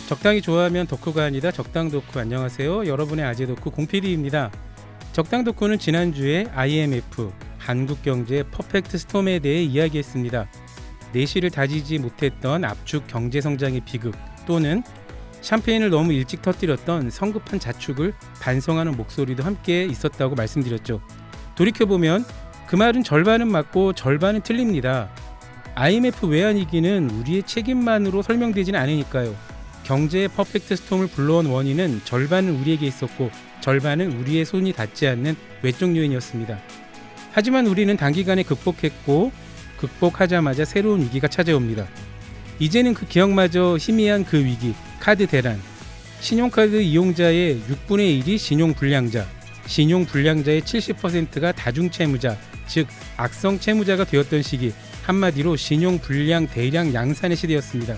적당히 좋아하면 덕후가 아니다. 적당 덕후. 안녕하세요. 여러분의 아재 덕후 공PD입니다. 적당 덕후는 지난주에 IMF 한국경제 퍼펙트 스톰에 대해 이야기했습니다. 내실을 다지지 못했던 압축 경제성장의 비극 또는 샴페인을 너무 일찍 터뜨렸던 성급한 자축을 반성하는 목소리도 함께 있었다고 말씀드렸죠. 돌이켜보면 그 말은 절반은 맞고 절반은 틀립니다. IMF 외환위기는 우리의 책임만으로 설명되지는 않으니까요. 경제의 퍼펙트 스톰을 불러온 원인은 절반은 우리에게 있었고 절반은 우리의 손이 닿지 않는 외적 요인이었습니다. 하지만 우리는 단기간에 극복했고 극복하자마자 새로운 위기가 찾아옵니다. 이제는 그 기억마저 희미한 그 위기, 카드 대란. 신용카드 이용자의 6분의 1이 신용불량자, 신용불량자의 70%가 다중채무자, 즉 악성 채무자가 되었던 시기, 한마디로 신용불량 대량 양산의 시대였습니다.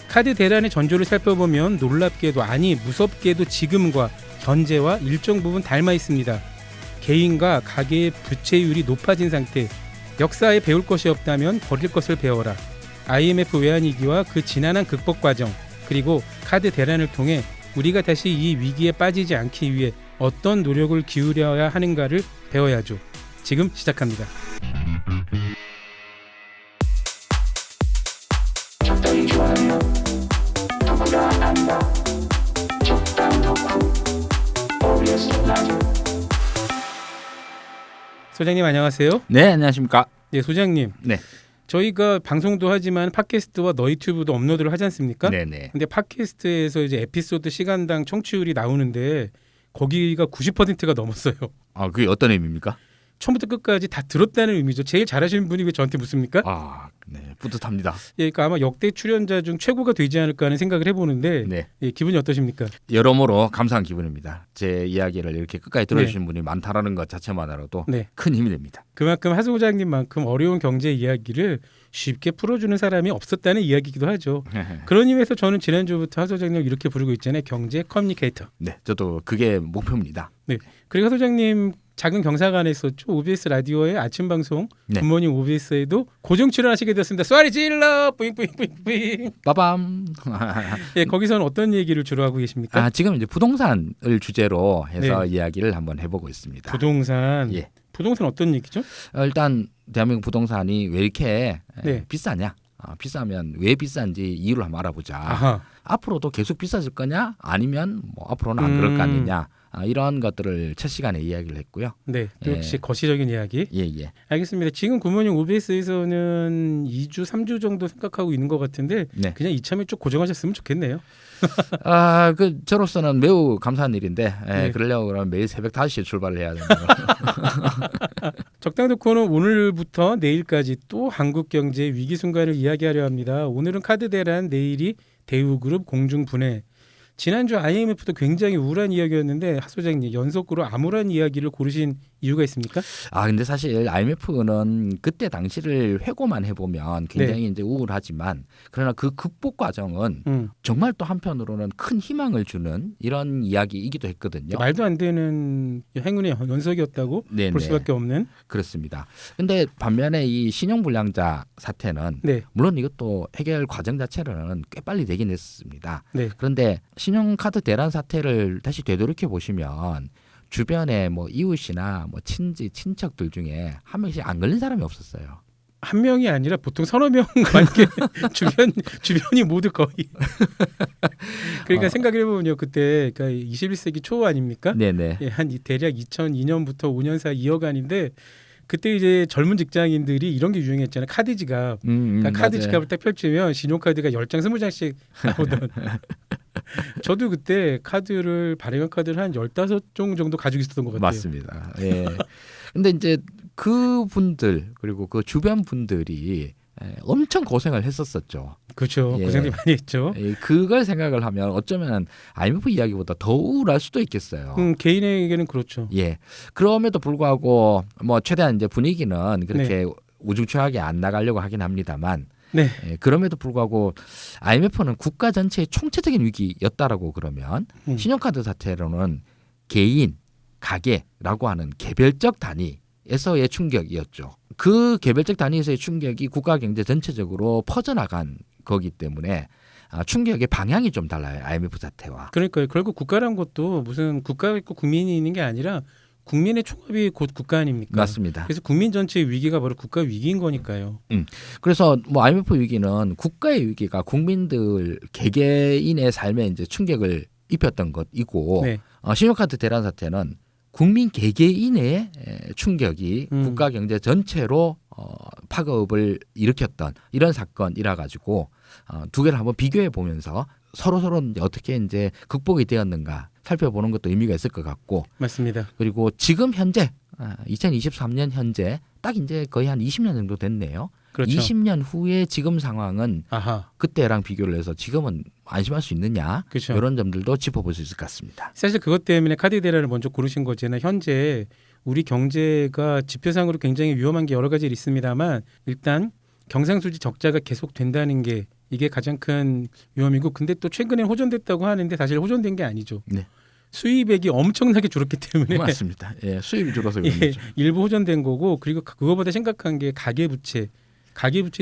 카드 대란의 전조를 살펴보면 놀랍게도 아니 무섭게도 지금과 현재와 일정 부분 닮아 있습니다. 개인과 가계의 부채율이 높아진 상태. 역사에 배울 것이 없다면 버릴 것을 배워라. IMF 외환위기와 그 지난한 극복 과정, 그리고 카드 대란을 통해 우리가 다시 이 위기에 빠지지 않기 위해 어떤 노력을 기울여야 하는가를 배워야죠. 지금 시작합니다. 적당히 좋아하며 덕후가 안다. 적당 덕후 OBS 라디오. 소장님 안녕하세요. 네, 안녕하십니까. 네, 소장님. 네. 저희가 방송도 하지만 팟캐스트와 너희튜브도 업로드를 하지 않습니까? 네네. 근데 팟캐스트에서 이제 에피소드 시간당 청취율이 나오는데 거기가 90%가 넘었어요. 아, 그게 어떤 의미입니까? 처음부터 끝까지 다 들었다는 의미죠. 제일 잘하시는 분이 왜 저한테 묻습니까? 아, 네, 뿌듯합니다. 예, 그러니까 아마 역대 출연자 중 최고가 되지 않을까 하는 생각을 해보는데 네. 예, 기분이 어떠십니까? 여러모로 감사한 기분입니다. 제 이야기를 이렇게 끝까지 들어주신 네. 분이 많다라는 것 자체만으로도 네. 큰 힘이 됩니다. 그만큼 하 소장님만큼 어려운 경제 이야기를 쉽게 풀어주는 사람이 없었다는 이야기이기도 하죠. 그런 의미에서 저는 지난주부터 하 소장님을 이렇게 부르고 있잖아요. 경제 커뮤니케이터. 네, 저도 그게 목표입니다. 네. 그리고 하 소장님 작은 경사가 하나 있었죠. OBS 라디오의 아침 방송 네. 굿모닝 OBS에도 고정 출연하시게 되었습니다. 쏘리 질러 뿌잉뿌잉뿌잉뿌잉. 빠밤. 예, 거기서는 어떤 얘기를 주로 하고 계십니까? 아, 지금 이제 부동산을 주제로 해서 네. 이야기를 한번 해보고 있습니다. 부동산. 예. 부동산 어떤 얘기죠? 일단 대한민국 부동산이 왜 이렇게 네. 비싸냐? 비싸면 왜 비싼지 이유를 한번 알아보자. 아하. 앞으로도 계속 비싸질 거냐? 아니면 뭐 앞으로는 안 그럴 거 아니냐? 이런 것들을 첫 시간에 이야기를 했고요. 네, 또 예. 역시 거시적인 이야기. 예. 알겠습니다. 지금 굿모닝 OBS에서는 2주, 3주 정도 생각하고 있는 것 같은데 네. 그냥 이참에 쭉 고정하셨으면 좋겠네요. 그 저로서는 매우 감사한 일인데 네. 그러려고 그러면 매일 새벽 5시에 출발을 해야 됩니다. 적당 덕후는 오늘부터 내일까지 또 한국 경제 위기 순간을 이야기하려 합니다. 오늘은 카드 대란, 내일이 대우그룹 공중분해. 지난주 IMF도 굉장히 우울한 이야기였는데 하 소장님 연속으로 암울한 이야기를 고르신 이유가 있습니까? 근데 사실 IMF는 그때 당시를 회고만 해보면 굉장히 네. 이제 우울하지만 그러나 그 극복 과정은 정말 또 한편으로는 큰 희망을 주는 이런 이야기이기도 했거든요. 말도 안 되는 행운의 연속이었다고 네네. 볼 수밖에 없는. 그렇습니다. 근데 반면에 이 신용불량자 사태는 네. 물론 이것도 해결 과정 자체로는 꽤 빨리 되긴 했습니다. 네. 그런데 신용카드 대란 사태를 다시 되돌이켜 보시면 주변에 뭐 이웃이나 뭐 친지 친척들 중에 한 명씩 안 걸린 사람이 없었어요. 한 명이 아니라 보통 서너 명 관계 주변이 모두 거의. 그러니까 생각을 해보면요, 그때 그러니까 21세기 초 아닙니까? 네네. 예, 한 대략 2002년부터 5년 사이 2억안인데 그때 이제 젊은 직장인들이 이런 게 유행했잖아요. 카드 지갑. 그러니까 카드 맞아요. 지갑을 딱 펼치면 신용카드가 10장, 20장씩 나오던. 저도 그때 카드를 발행한 카드를 한 15종 정도 가지고 있었던 것 같아요. 맞습니다. 예. 근데 이제 그 분들 그리고 그 주변 분들이 엄청 고생을 했었었죠. 그렇죠. 예. 고생을 많이 했죠. 그걸 생각을 하면 어쩌면 IMF 이야기보다 더 우울할 수도 있겠어요. 개인에게는 그렇죠. 예. 그럼에도 불구하고 뭐 최대한 이제 분위기는 그렇게 우중충하게 안 나가려고 하긴 합니다만 네. 그럼에도 불구하고 IMF는 국가 전체의 총체적인 위기였다라고 그러면 신용카드 사태로는 개인, 가게라고 하는 개별적 단위에서의 충격이었죠. 그 개별적 단위에서의 충격이 국가 경제 전체적으로 퍼져나간 거기 때문에 충격의 방향이 좀 달라요. IMF 사태와. 그러니까요. 결국 국가란 것도 무슨 국가가 있고 국민이 있는 게 아니라 국민의 총합이 곧 국가 아닙니까? 맞습니다. 그래서 국민 전체의 위기가 바로 국가 위기인 거니까요. 그래서 뭐 IMF 위기는 국가의 위기가 국민들 개개인의 삶에 이제 충격을 입혔던 것이고 네. 신용카드 대란 사태는 국민 개개인의 충격이 국가 경제 전체로 파급을 일으켰던 이런 사건이라 가지고 두 개를 한번 비교해 보면서 서로 어떻게 이제 극복이 되었는가 살펴보는 것도 의미가 있을 것 같고 맞습니다. 그리고 지금 현재 2023년 현재 딱 이제 거의 한 20년 정도 됐네요. 그렇죠. 20년 후에 지금 상황은 아하. 그때랑 비교를 해서 지금은 안심할 수 있느냐 그렇죠. 이런 점들도 짚어볼 수 있을 것 같습니다. 사실 그것 때문에 카드 대란을 먼저 고르신 거지만 현재 우리 경제가 지표상으로 굉장히 위험한 게 여러 가지 있습니다만 일단 경상수지 적자가 계속 된다는 게 이게 가장 큰 위험이고 근데 또 최근에 호전됐다고 하는데 사실 호전된 게 아니죠. 네. 수입액이 엄청나게 줄었기 때문에 맞습니다. 예, 수입이 줄어서 그런 예, 거죠. 일부 호전된 거고 그리고 그거보다 심각한 게 가계부채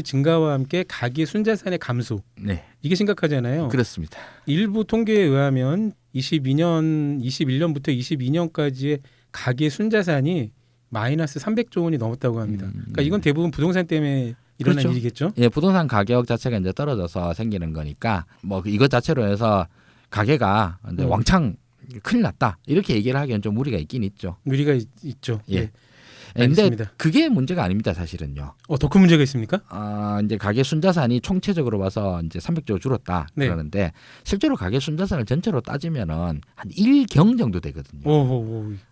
증가와 함께 가계 순자산의 감소 네, 이게 심각하잖아요. 그렇습니다. 일부 통계에 의하면 21년부터 22년까지의 가계 순자산이 마이너스 300조 원이 넘었다고 합니다. 그러니까 이건 대부분 부동산 때문에 일어난 그렇죠. 일이겠죠. 예, 부동산 가격 자체가 이제 떨어져서 생기는 거니까 뭐 이것 자체로 해서 가게가 이제 왕창 큰일 났다 이렇게 얘기를 하기엔 좀 무리가 있긴 있죠. 무리가 있죠. 예. 네. 근데 알겠습니다. 그게 문제가 아닙니다, 사실은요. 더 큰 문제가 있습니까? 이제 가계 순자산이 총체적으로 봐서 이제 300조 줄었다 네. 그러는데 실제로 가계 순자산을 전체로 따지면은 한 1경 정도 되거든요.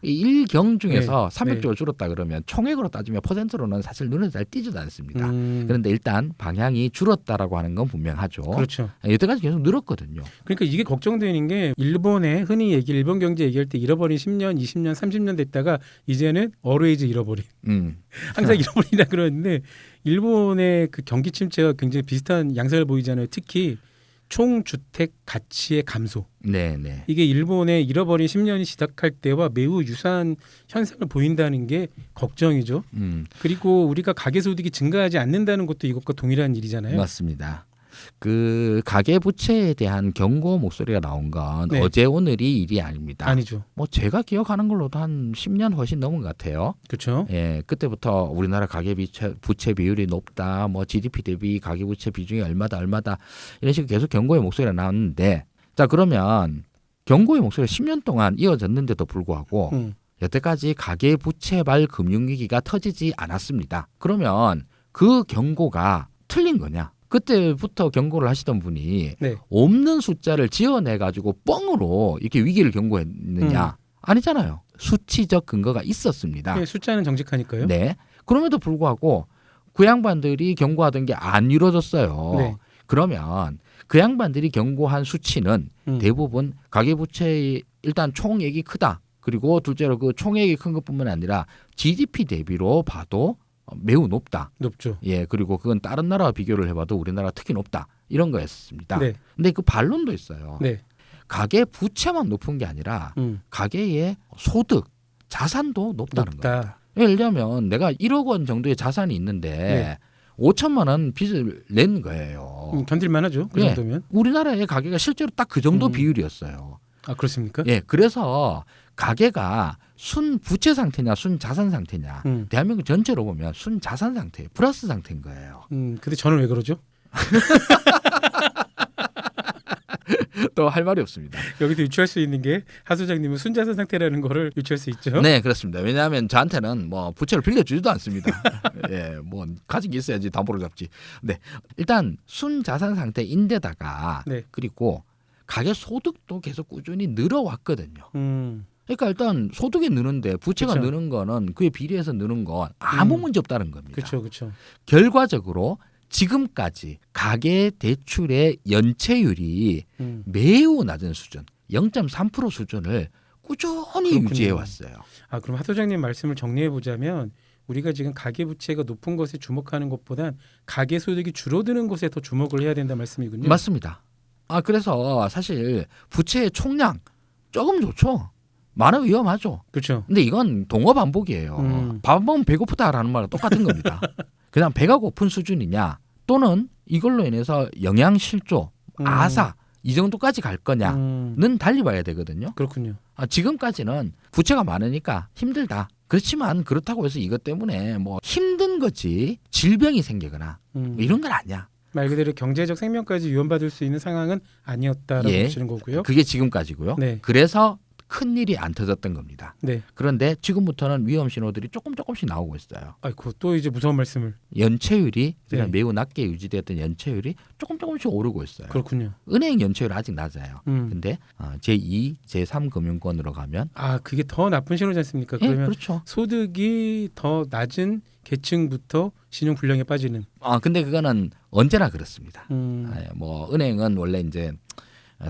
이 1경 중에서 네. 300조가 줄었다 그러면 총액으로 따지면 퍼센트로는 사실 눈에 잘 띄지도 않습니다. 그런데 일단 방향이 줄었다라고 하는 건 분명하죠. 그렇죠. 여태까지 계속 늘었거든요. 그러니까 이게 걱정되는 게 일본에 흔히 일본 경제 얘기할 때 잃어버린 10년, 20년, 30년 됐다가 이제는 always 잃어버린. 항상 잃어버리라 그러는데 일본의 그 경기 침체가 굉장히 비슷한 양상을 보이잖아요. 특히 총주택 가치의 감소. 네네. 이게 일본의 잃어버린 10년이 시작할 때와 매우 유사한 현상을 보인다는 게 걱정이죠. 그리고 우리가 가계소득이 증가하지 않는다는 것도 이것과 동일한 일이잖아요. 맞습니다. 그 가계 부채에 대한 경고 목소리가 나온 건 네. 어제 오늘이 일이 아닙니다. 아니죠. 뭐 제가 기억하는 걸로도 한 10년 훨씬 넘은 것 같아요. 그렇죠. 예, 그때부터 우리나라 가계 부채 비율이 높다, 뭐 GDP 대비 가계 부채 비중이 얼마다 이런 식으로 계속 경고의 목소리가 나왔는데, 자 그러면 경고의 목소리가 10년 동안 이어졌는데도 불구하고 여태까지 가계 부채발 금융위기가 터지지 않았습니다. 그러면 그 경고가 틀린 거냐? 그때부터 경고를 하시던 분이 네. 없는 숫자를 지어내 가지고 뻥으로 이렇게 위기를 경고했느냐? 아니잖아요. 수치적 근거가 있었습니다. 네, 숫자는 정직하니까요. 네. 그럼에도 불구하고 그 양반들이 경고하던 게 안 이루어졌어요. 네. 그러면 그 양반들이 경고한 수치는 대부분 가계부채의 일단 총액이 크다. 그리고 둘째로 그 총액이 큰 것뿐만 아니라 GDP 대비로 봐도 매우 높다. 높죠. 예, 그리고 그건 다른 나라와 비교를 해봐도 우리나라 특히 높다. 이런 거였습니다. 네. 근데 그 반론도 있어요. 네. 가계 부채만 높은 게 아니라 가계의 소득, 자산도 높다는 겁니다. 예를 들면 내가 1억 원 정도의 자산이 있는데 네. 5천만 원 빚을 낸 거예요. 견딜만 하죠. 그 예, 정도면. 우리나라의 가계가 실제로 딱 그 정도 비율이었어요. 아, 그렇습니까? 예, 그래서 가계가 순 부채 상태냐 순 자산 상태냐 대한민국 전체로 보면 순 자산 상태 플러스 상태인 거예요. 근데 저는 왜 그러죠? 또 할 말이 없습니다. 여기서 유추할 수 있는 게 하 소장님은 순자산 상태라는 거를 유추할 수 있죠. 네, 그렇습니다. 왜냐하면 저한테는 뭐 부채를 빌려주지도 않습니다. 예, 뭐 가지고 있어야지 담보를 잡지. 네, 일단 순 자산 상태인데다가 네. 그리고 가계 소득도 계속 꾸준히 늘어왔거든요. 그러니까 일단 소득이 느는데 부채가 그쵸. 느는 거는 그에 비례해서 느는 건 아무 문제 없다는 겁니다. 그렇죠. 결과적으로 지금까지 가계 대출의 연체율이 매우 낮은 수준, 0.3% 수준을 꾸준히 그렇군요. 유지해 왔어요. 아, 그럼 하 소장님 말씀을 정리해 보자면 우리가 지금 가계부채가 높은 것에 주목하는 것보단 가계소득이 줄어드는 것에 더 주목을 해야 된다 말씀이군요. 맞습니다. 그래서 사실 부채의 총량 조금 좋죠. 많으면 위험하죠. 그렇죠. 근데 이건 동어 반복이에요. 밥 먹으면 배고프다라는 말과 똑같은 겁니다. 그냥 배가 고픈 수준이냐 또는 이걸로 인해서 영양실조, 아사 이 정도까지 갈 거냐는 달리 봐야 되거든요. 그렇군요. 지금까지는 부채가 많으니까 힘들다. 그렇지만 그렇다고 해서 이것 때문에 뭐 힘든 거지 질병이 생기거나 뭐 이런 건 아니야. 말 그대로 경제적 생명까지 위험받을 수 있는 상황은 아니었다라고 보시는 거고요. 그게 지금까지고요. 네. 그래서 큰 일이 안 터졌던 겁니다. 네. 그런데 지금부터는 위험 신호들이 조금씩 나오고 있어요. 아이고 또 이제 무서운 말씀을. 연체율이 그냥 네. 매우 낮게 유지되었던 연체율이 조금씩 오르고 있어요. 그렇군요. 은행 연체율 아직 낮아요. 근데 제2, 제3 금융권으로 가면 그게 더 나쁜 신호지 않습니까? 예, 그러면 그렇죠. 소득이 더 낮은 계층부터 신용 불량에 빠지는. 근데 그거는 언제나 그렇습니다. 뭐 은행은 원래 이제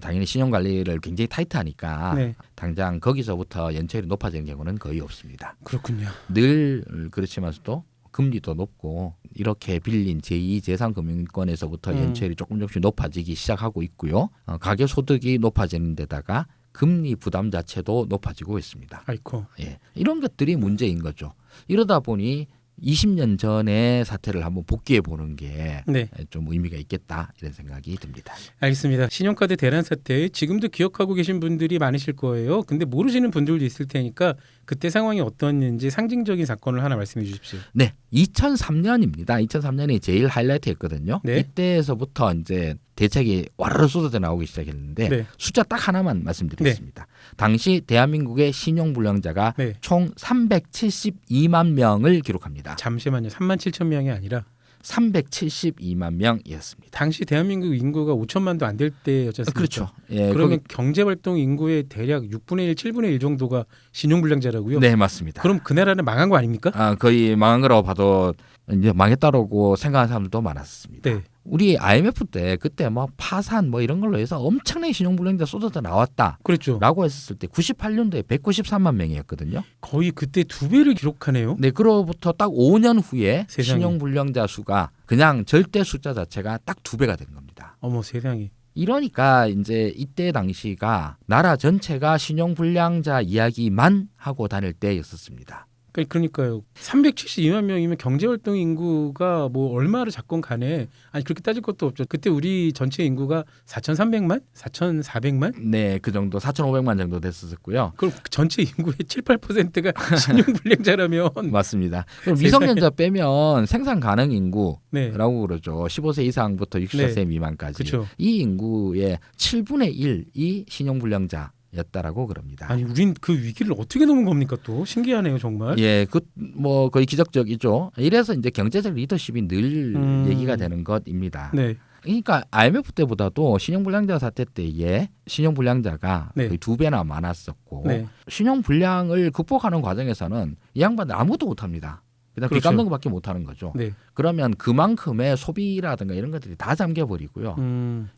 당연히 신용 관리를 굉장히 타이트하니까 네. 당장 거기서부터 연체율이 높아지는 경우는 거의 없습니다. 그렇군요. 늘 그렇지만서도 금리도 높고 이렇게 빌린 제2, 제3 금융권에서부터 연체율이 조금씩 높아지기 시작하고 있고요. 가계 소득이 높아지는 데다가 금리 부담 자체도 높아지고 있습니다. 아이고. 예, 이런 것들이 문제인 거죠. 이러다 보니 20년 전의 사태를 한번 복귀해 보는 게 좀 네. 의미가 있겠다 이런 생각이 듭니다. 알겠습니다. 신용카드 대란 사태 지금도 기억하고 계신 분들이 많으실 거예요. 근데 모르시는 분들도 있을 테니까 그때 상황이 어떠했는지 상징적인 사건을 하나 말씀해 주십시오. 네, 2003년입니다. 2003년이 제일 하이라이트였거든요. 네. 이때에서부터 이제 대책이 와르르 쏟아져 나오기 시작했는데 네. 숫자 딱 하나만 말씀드리겠습니다. 당시 대한민국의 신용불량자가 네. 총 372만 명을 기록합니다. 잠시만요. 37,000명이 아니라 372만 명이었습니다. 당시 대한민국 인구가 5천만도 안 될 때였지 않습니까? 그렇죠. 예, 그러면 경제활동 인구의 대략 6분의 1, 7분의 1 정도가 신용불량자라고요? 네, 맞습니다. 그럼 그 나라는 망한 거 아닙니까? 거의 망한 거라고 봐도 이제 망했다라고 생각하는 사람들도 많았습니다. 네. 우리 IMF 때 그때 뭐 파산 뭐 이런 걸로 해서 엄청나게 신용불량자 쏟아져 나왔다. 그렇죠. 라고 했었을 때 98년도에 193만 명이었거든요. 거의 그때 2배를 기록하네요. 네, 그로부터 딱 5년 후에 세상에. 신용불량자 수가 그냥 절대 숫자 자체가 딱 2배가 된 겁니다. 어머 세상에. 이러니까 이제 이때 당시가 나라 전체가 신용불량자 이야기만 하고 다닐 때였었습니다. 그러니까요. 372만 명이면 경제활동 인구가 뭐 얼마를 잡건 간에 아니 그렇게 따질 것도 없죠. 그때 우리 전체 인구가 4,300만? 4,400만? 네, 그 정도 4,500만 정도 됐었고요. 그럼 전체 인구의 7, 8%가 신용불량자라면 맞습니다. 그럼 미성년자 빼면 생산 가능 네. 인구라고 그러죠. 15세 이상부터 64세 네. 미만까지. 그렇죠. 이 인구의 7분의 1이 신용불량자였다라고 그럽니다. 아니 우린 그 위기를 어떻게 넘은 겁니까 또? 신기하네요 정말. 예, 뭐 거의 기적적이죠. 이래서 이제 경제적 리더십이 늘 얘기가 되는 것입니다. 네. 그러니까 IMF 때보다도 신용불량자 사태 때에 신용불량자가 네. 거의 2배나 많았었고 네. 신용불량을 극복하는 과정에서는 이 양반들 아무것도 못합니다. 그냥 빚 그렇죠. 갚는 것밖에 못하는 거죠. 네. 그러면 그만큼의 소비라든가 이런 것들이 다 잠겨버리고요.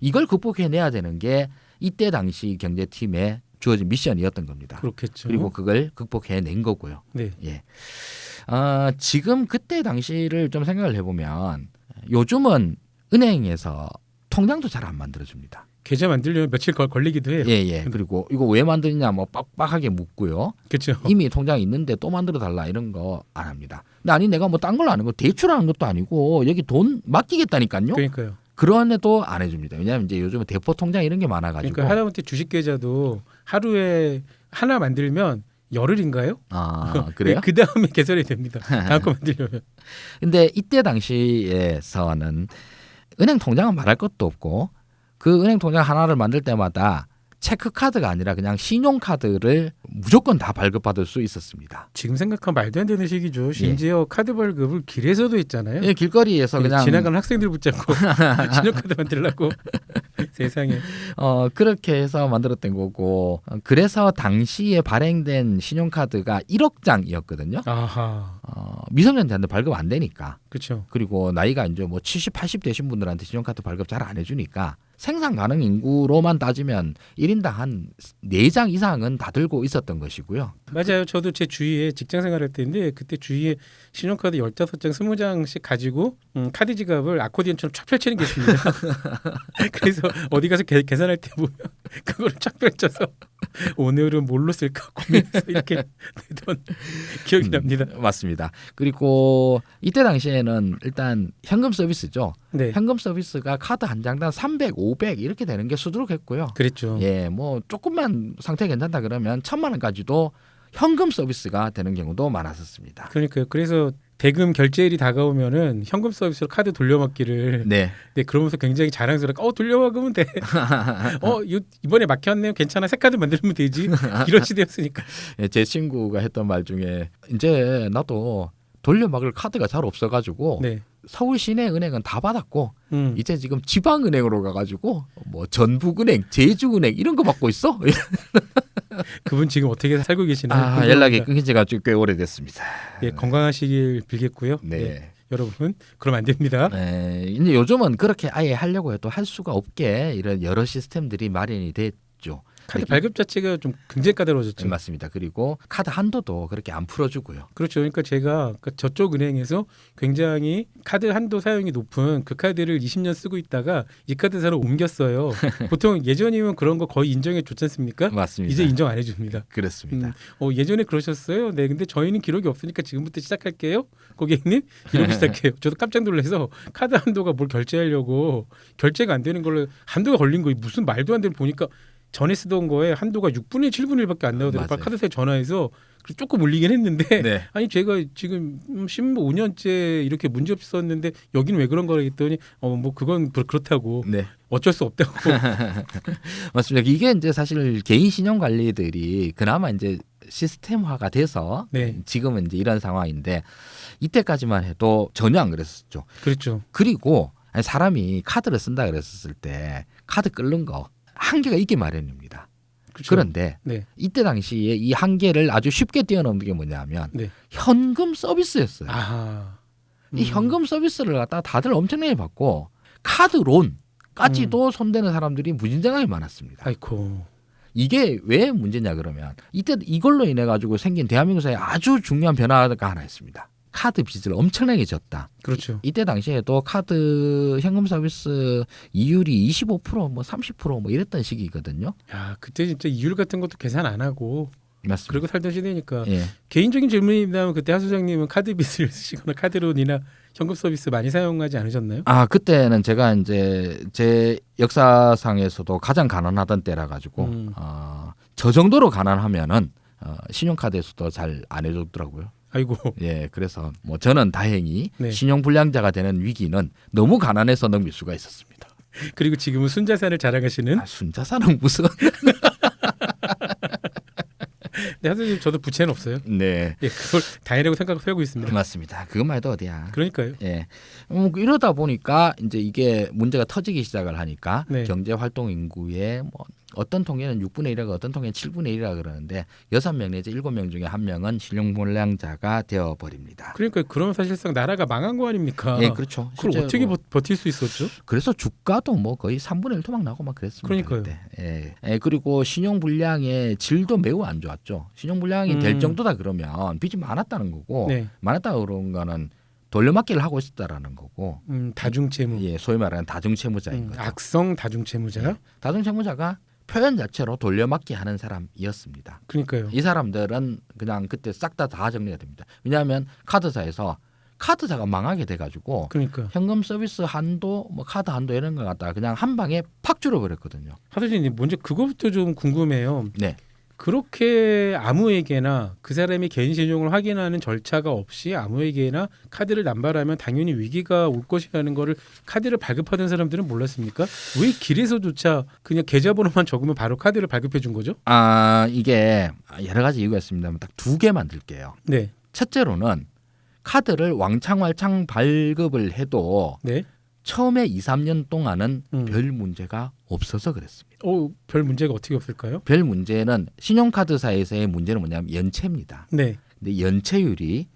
이걸 극복해내야 되는 게 이때 당시 경제팀의 주어진 미션이었던 겁니다. 그렇겠죠. 그리고 그걸 극복해낸 거고요. 네. 예. 지금 그때 당시를 좀 생각을 해보면 요즘은 은행에서 통장도 잘 안 만들어줍니다. 계좌 만들려면 며칠 걸리기도 해요. 예. 그리고 이거 왜 만드냐 뭐 빡빡하게 묻고요. 그렇죠. 이미 통장이 있는데 또 만들어 달라 이런 거 안 합니다. 근데 아니 내가 뭐 딴 걸 아는 거 대출하는 것도 아니고 여기 돈 맡기겠다니까요. 그러니까요. 그런데도 안 해줍니다. 왜냐하면 이제 요즘은 대포 통장 이런 게 많아가지고. 그러니까 하다못해 주식 계좌도 하루에 하나 만들면 열흘인가요? 그래요? 그 다음에 개설이 됩니다. 다음 거 만들려면. 근데 이때 당시에서는 은행 통장은 말할 것도 없고 그 은행 통장 하나를 만들 때마다 체크카드가 아니라 그냥 신용카드를 무조건 다 발급받을 수 있었습니다. 지금 생각하면 말도 안 되는 시기죠. 심지어 카드 발급을 길에서도 했잖아요. 예, 길거리에서 그냥 지나가는 학생들 붙잡고 신용카드 만들려고. 세상에. 그렇게 해서 만들었던 거고 그래서 당시에 발행된 신용카드가 1억 장이었거든요. 아하. 미성년자한테 발급 안 되니까. 그렇죠. 그리고 나이가 이제 뭐 70, 80 되신 분들한테 신용카드 발급 잘 안 해주니까 생산 가능 인구로만 따지면 1인당 한 4장 이상은 다 들고 있었던 것이고요. 맞아요. 저도 제 주위에 직장 생활할 때인데 그때 주위에 신용카드 15장, 20장씩 가지고 카드 지갑을 아코디언처럼 쫙 펼치는 게 있습니다. 그래서 어디 가서 계산할 때 보면 그거를 쫙 펼쳐서 오늘은 뭘로 쓸까 고민해서 이렇게 내던 기억이 납니다. 맞습니다. 그리고 이때 당시에는 일단 현금 서비스죠. 네, 현금 서비스가 카드 한 장당 300, 500 이렇게 되는 게 수두룩했고요. 그랬죠. 예, 뭐 조금만 상태 괜찮다 그러면 1,000만 원까지도 현금 서비스가 되는 경우도 많았었습니다. 그러니까요. 그래서 대금 결제일이 다가오면은 현금 서비스로 카드 돌려막기를 네, 네 그러면서 굉장히 자랑스럽게 돌려막으면 돼. 이번에 막혔네요. 괜찮아. 새 카드 만들면 되지. 이런 시대였으니까. 예, 제 친구가 했던 말 중에 이제 나도 돌려막을 카드가 잘 없어가지고 네. 서울 시내은행은 다 받았고 이제 이제 지금 지방은행으로 가가지고 뭐 전북은행, 제주은행 이런 거 받고 있어. 그분 지금 어떻게 살고 계시나요? 연락이 끊긴 지가 꽤 오래됐습니다. 예, 건강하시길 빌겠고요. 네. 예, 여러분 그럼 안 됩니다. 네, 이제 요즘은 그렇게 아예 하려고 해도 할 수가 없게 이런 여러 시스템들이 마련이 됐죠. 카드 발급 자체가 좀 굉장히 까다로워졌죠. 맞습니다. 그리고 카드 한도도 그렇게 안 풀어주고요. 그렇죠. 그러니까 제가 저쪽 은행에서 굉장히 카드 한도 사용이 높은 그 카드를 20년 쓰고 있다가 이 카드사로 옮겼어요. 보통 예전이면 그런 거 거의 인정해 줬지 않습니까? 맞습니다. 이제 인정 안 해줍니다. 그렇습니다. 예전에 그러셨어요. 네, 근데 저희는 기록이 없으니까 지금부터 시작할게요. 고객님 이러고 시작해요. 저도 깜짝 놀라서 카드 한도가 뭘 결제하려고 결제가 안 되는 걸로 한도가 걸린 거예요. 무슨 말도 안 되는 보니까 전에 쓰던 거에 한도가 6분의 7분의 1밖에 안 나오더라고요. 카드사에 전화해서 조금 올리긴 했는데 네. 아니 제가 지금 15년째 이렇게 문제없이 썼는데 여기는 왜 그런 거라 했더니 뭐 그건 그렇다고 네. 어쩔 수 없다고. 맞습니다. 이게 이제 사실 개인 신용 관리들이 그나마 이제 시스템화가 돼서 네. 지금은 이제 이런 상황인데 이때까지만 해도 전혀 안 그랬었죠. 그렇죠. 그리고 사람이 카드를 쓴다 그랬었을 때 카드 끓는 거 한계가 있기 마련입니다. 그렇죠. 그런데 네. 이때 당시에 이 한계를 아주 쉽게 뛰어넘는 게 뭐냐면 네. 현금 서비스였어요. 아하. 이 현금 서비스를 갖다가 다들 엄청나게 받고 카드론까지도 손대는 사람들이 무진장하게 많았습니다. 아이고. 이게 왜 문제냐 그러면 이때 이걸로 인해 가지고 생긴 대한민국사에 아주 중요한 변화가 하나 있습니다. 카드 빚을 엄청나게 졌다. 그렇죠. 이때 당시에도 카드 현금 서비스 이율이 25% 뭐 30% 이랬던 시기거든요. 야, 그때 진짜 이율 같은 것도 계산 안 하고 맞습니다. 그리고 살던 시대니까. 예. 개인적인 질문입니다만 그때 하 소장님은 카드 빚을 쓰시거나 카드론이나 현금 서비스 많이 사용하지 않으셨나요? 그때는 제가 이제 제 역사상에서도 가장 가난하던 때라 가지고 저 정도로 가난하면은 신용카드에서도 잘 안 해줬더라고요. 아이고. 예, 그래서 뭐 저는 다행히 네. 신용불량자가 되는 위기는 너무 가난해서 넘길 수가 있었습니다. 그리고 지금은 순자산을 자랑하시는 순자산은 무슨? 네, 하선생님 저도 부채는 없어요. 네, 예, 그걸 다행이라고 생각하고 살고 있습니다. 맞습니다. 그것만 해도 어디야? 그러니까요. 예, 이러다 보니까 이제 이게 문제가 터지기 시작을 하니까 네. 경제 활동 인구의 뭐 어떤 통계는 6분의 1이라고 어떤 통계는 7분의 1이라 그러는데 6명 내지 7명 중에 1명은 신용불량자가 되어 버립니다. 그러니까 그러면 사실상 나라가 망한 거 아닙니까? 예, 그렇죠. 그걸 실제로. 어떻게 버틸 수 있었죠? 그래서 주가도 뭐 거의 3분의 1 토막 나고 막 그랬습니다. 그러니까요. 그때. 예, 그리고 신용불량의 질도 매우 안 좋았죠. 신용불량이 될 정도다 그러면 빚이 많았다는 거고 네. 많았다 그런 거는 돌려막기를 하고 있었다라는 거고. 다중채무. 예, 소위 말하는 다중채무자인 거죠. 악성 다중채무자. 예, 다중채무자가 표현 자체로 돌려막기 하는 사람이었습니다. 그러니까요. 이 사람들은 그냥 그때 싹 다 정리가 됩니다. 왜냐하면 카드사에서 카드사가 망하게 돼가지고 그러니까. 현금 서비스 한도, 뭐 카드 한도 이런 거 갖다가 그냥 한 방에 팍 줄여버렸거든요. 하선생님 먼저 그거부터 좀 궁금해요. 네, 그렇게 아무에게나 그 사람이 개인 신용을 확인하는 절차가 없이 아무에게나 카드를 남발하면 당연히 위기가 올 것이라는 거를 카드를 발급하던 사람들은 몰랐습니까? 왜 길에서조차 그냥 계좌번호만 적으면 바로 카드를 발급해 준 거죠? 이게 여러 가지 이유가 있습니다만 딱 2개 만들게요. 네. 첫째로는 카드를 왕창 발급을 해도 네. 처음에 2, 3년 동안은 별 문제가 없어서 그랬습니다. 별 문제가 어떻게 없을까요? 별 문제는 신용카드사에서의 문제는 뭐냐면 연체입니다. 네. 근데 연체율이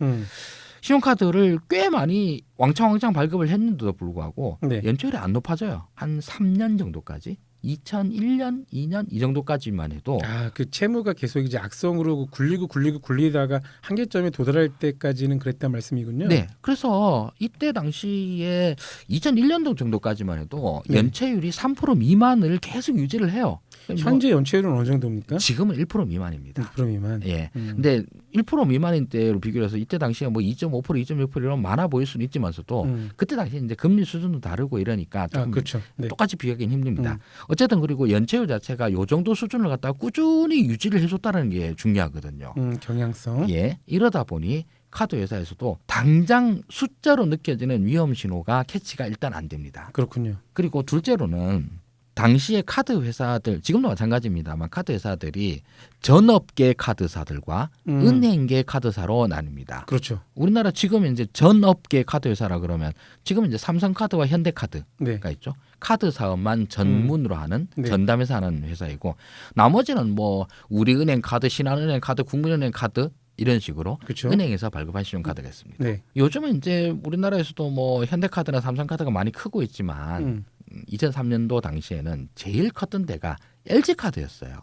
신용카드를 꽤 많이 왕창 발급을 했는데도 불구하고 네. 연체율이 안 높아져요. 한 3년 정도까지. 2001년, 2년 이 정도까지만 해도 그 채무가 계속 이제 악성으로 굴리다가 한계점에 도달할 때까지는 그랬단 말씀이군요. 네. 그래서 이때 당시에 2001년도 정도까지만 해도 네. 연체율이 3% 미만을 계속 유지를 해요. 현재 연체율은 어느 정도입니까? 지금은 1% 미만입니다. 1% 미만. 예. 근데 1% 미만인 때로 비교해서 이때 당시에 뭐 2.5%, 2.6% 이런 많아 보일 수는 있지만서도 그때 당시에 이제 금리 수준도 다르고 이러니까 조금 그렇죠. 네. 똑같이 비교하기는 힘듭니다. 어쨌든 그리고 연체율 자체가 요 정도 수준을 갖다가 꾸준히 유지를 해줬다는 게 중요하거든요. 경향성. 예. 이러다 보니 카드 회사에서도 당장 숫자로 느껴지는 위험 신호가 캐치가 일단 안 됩니다. 그렇군요. 그리고 둘째로는 당시에 카드 회사들 지금도 마찬가지입니다만 카드 회사들이 전업계 카드사들과 은행계 카드사로 나뉩니다. 그렇죠. 우리나라 지금 이제 전업계 카드 회사라 그러면 지금 이제 삼성카드와 현대카드가 네. 있죠. 카드 사업만 전문으로 하는 네. 전담해서 하는 회사이고 나머지는 뭐 우리은행 카드, 신한은행 카드, 국민은행 카드 이런 식으로 그렇죠. 은행에서 발급한 신용카드가 있습니다. 네. 요즘은 이제 우리나라에서도 뭐 현대카드나 삼성카드가 많이 크고 있지만 2003년도 당시에는 제일 컸던 데가 LG카드였어요.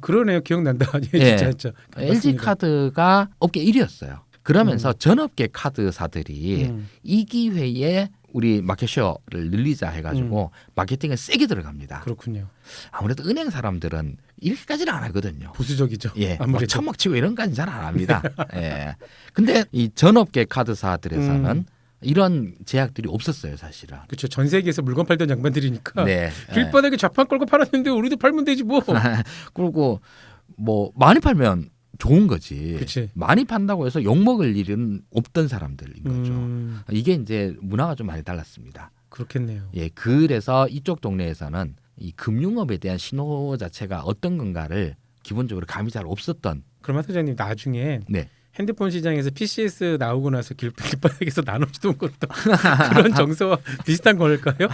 그러네요. 기억난다. 예. 진짜. LG카드가 업계 1위였어요. 그러면서 전업계 카드사들이 이 기회에 우리 마켓쉐어를 늘리자 해가지고 마케팅을 세게 들어갑니다. 그렇군요. 아무래도 은행 사람들은 이렇게까지는 안 하거든요. 보수적이죠. 예, 아무래도. 천막 치고 이런 까지는 잘 안 합니다. 예. 근데 이 전업계 카드사들에서는 이런 제약들이 없었어요, 사실은. 그렇죠. 전 세계에서 물건 팔던 양반들이니까 네. 길바닥에 좌판 걸고 팔았는데 우리도 팔면 되지 뭐. 그리고 뭐 많이 팔면 좋은 거지. 그치. 많이 판다고 해서 욕 먹을 일은 없던 사람들인 거죠. 이게 이제 문화가 좀 많이 달랐습니다. 그렇겠네요. 예, 그래서 이쪽 동네에서는 이 금융업에 대한 신호 자체가 어떤 건가를 기본적으로 감이 잘 없었던. 그럼 사장님 나중에 네. 핸드폰 시장에서 PCS 나오고 나서 길바닥에서 나눠주던 것도 그런 정서와 비슷한 걸까요?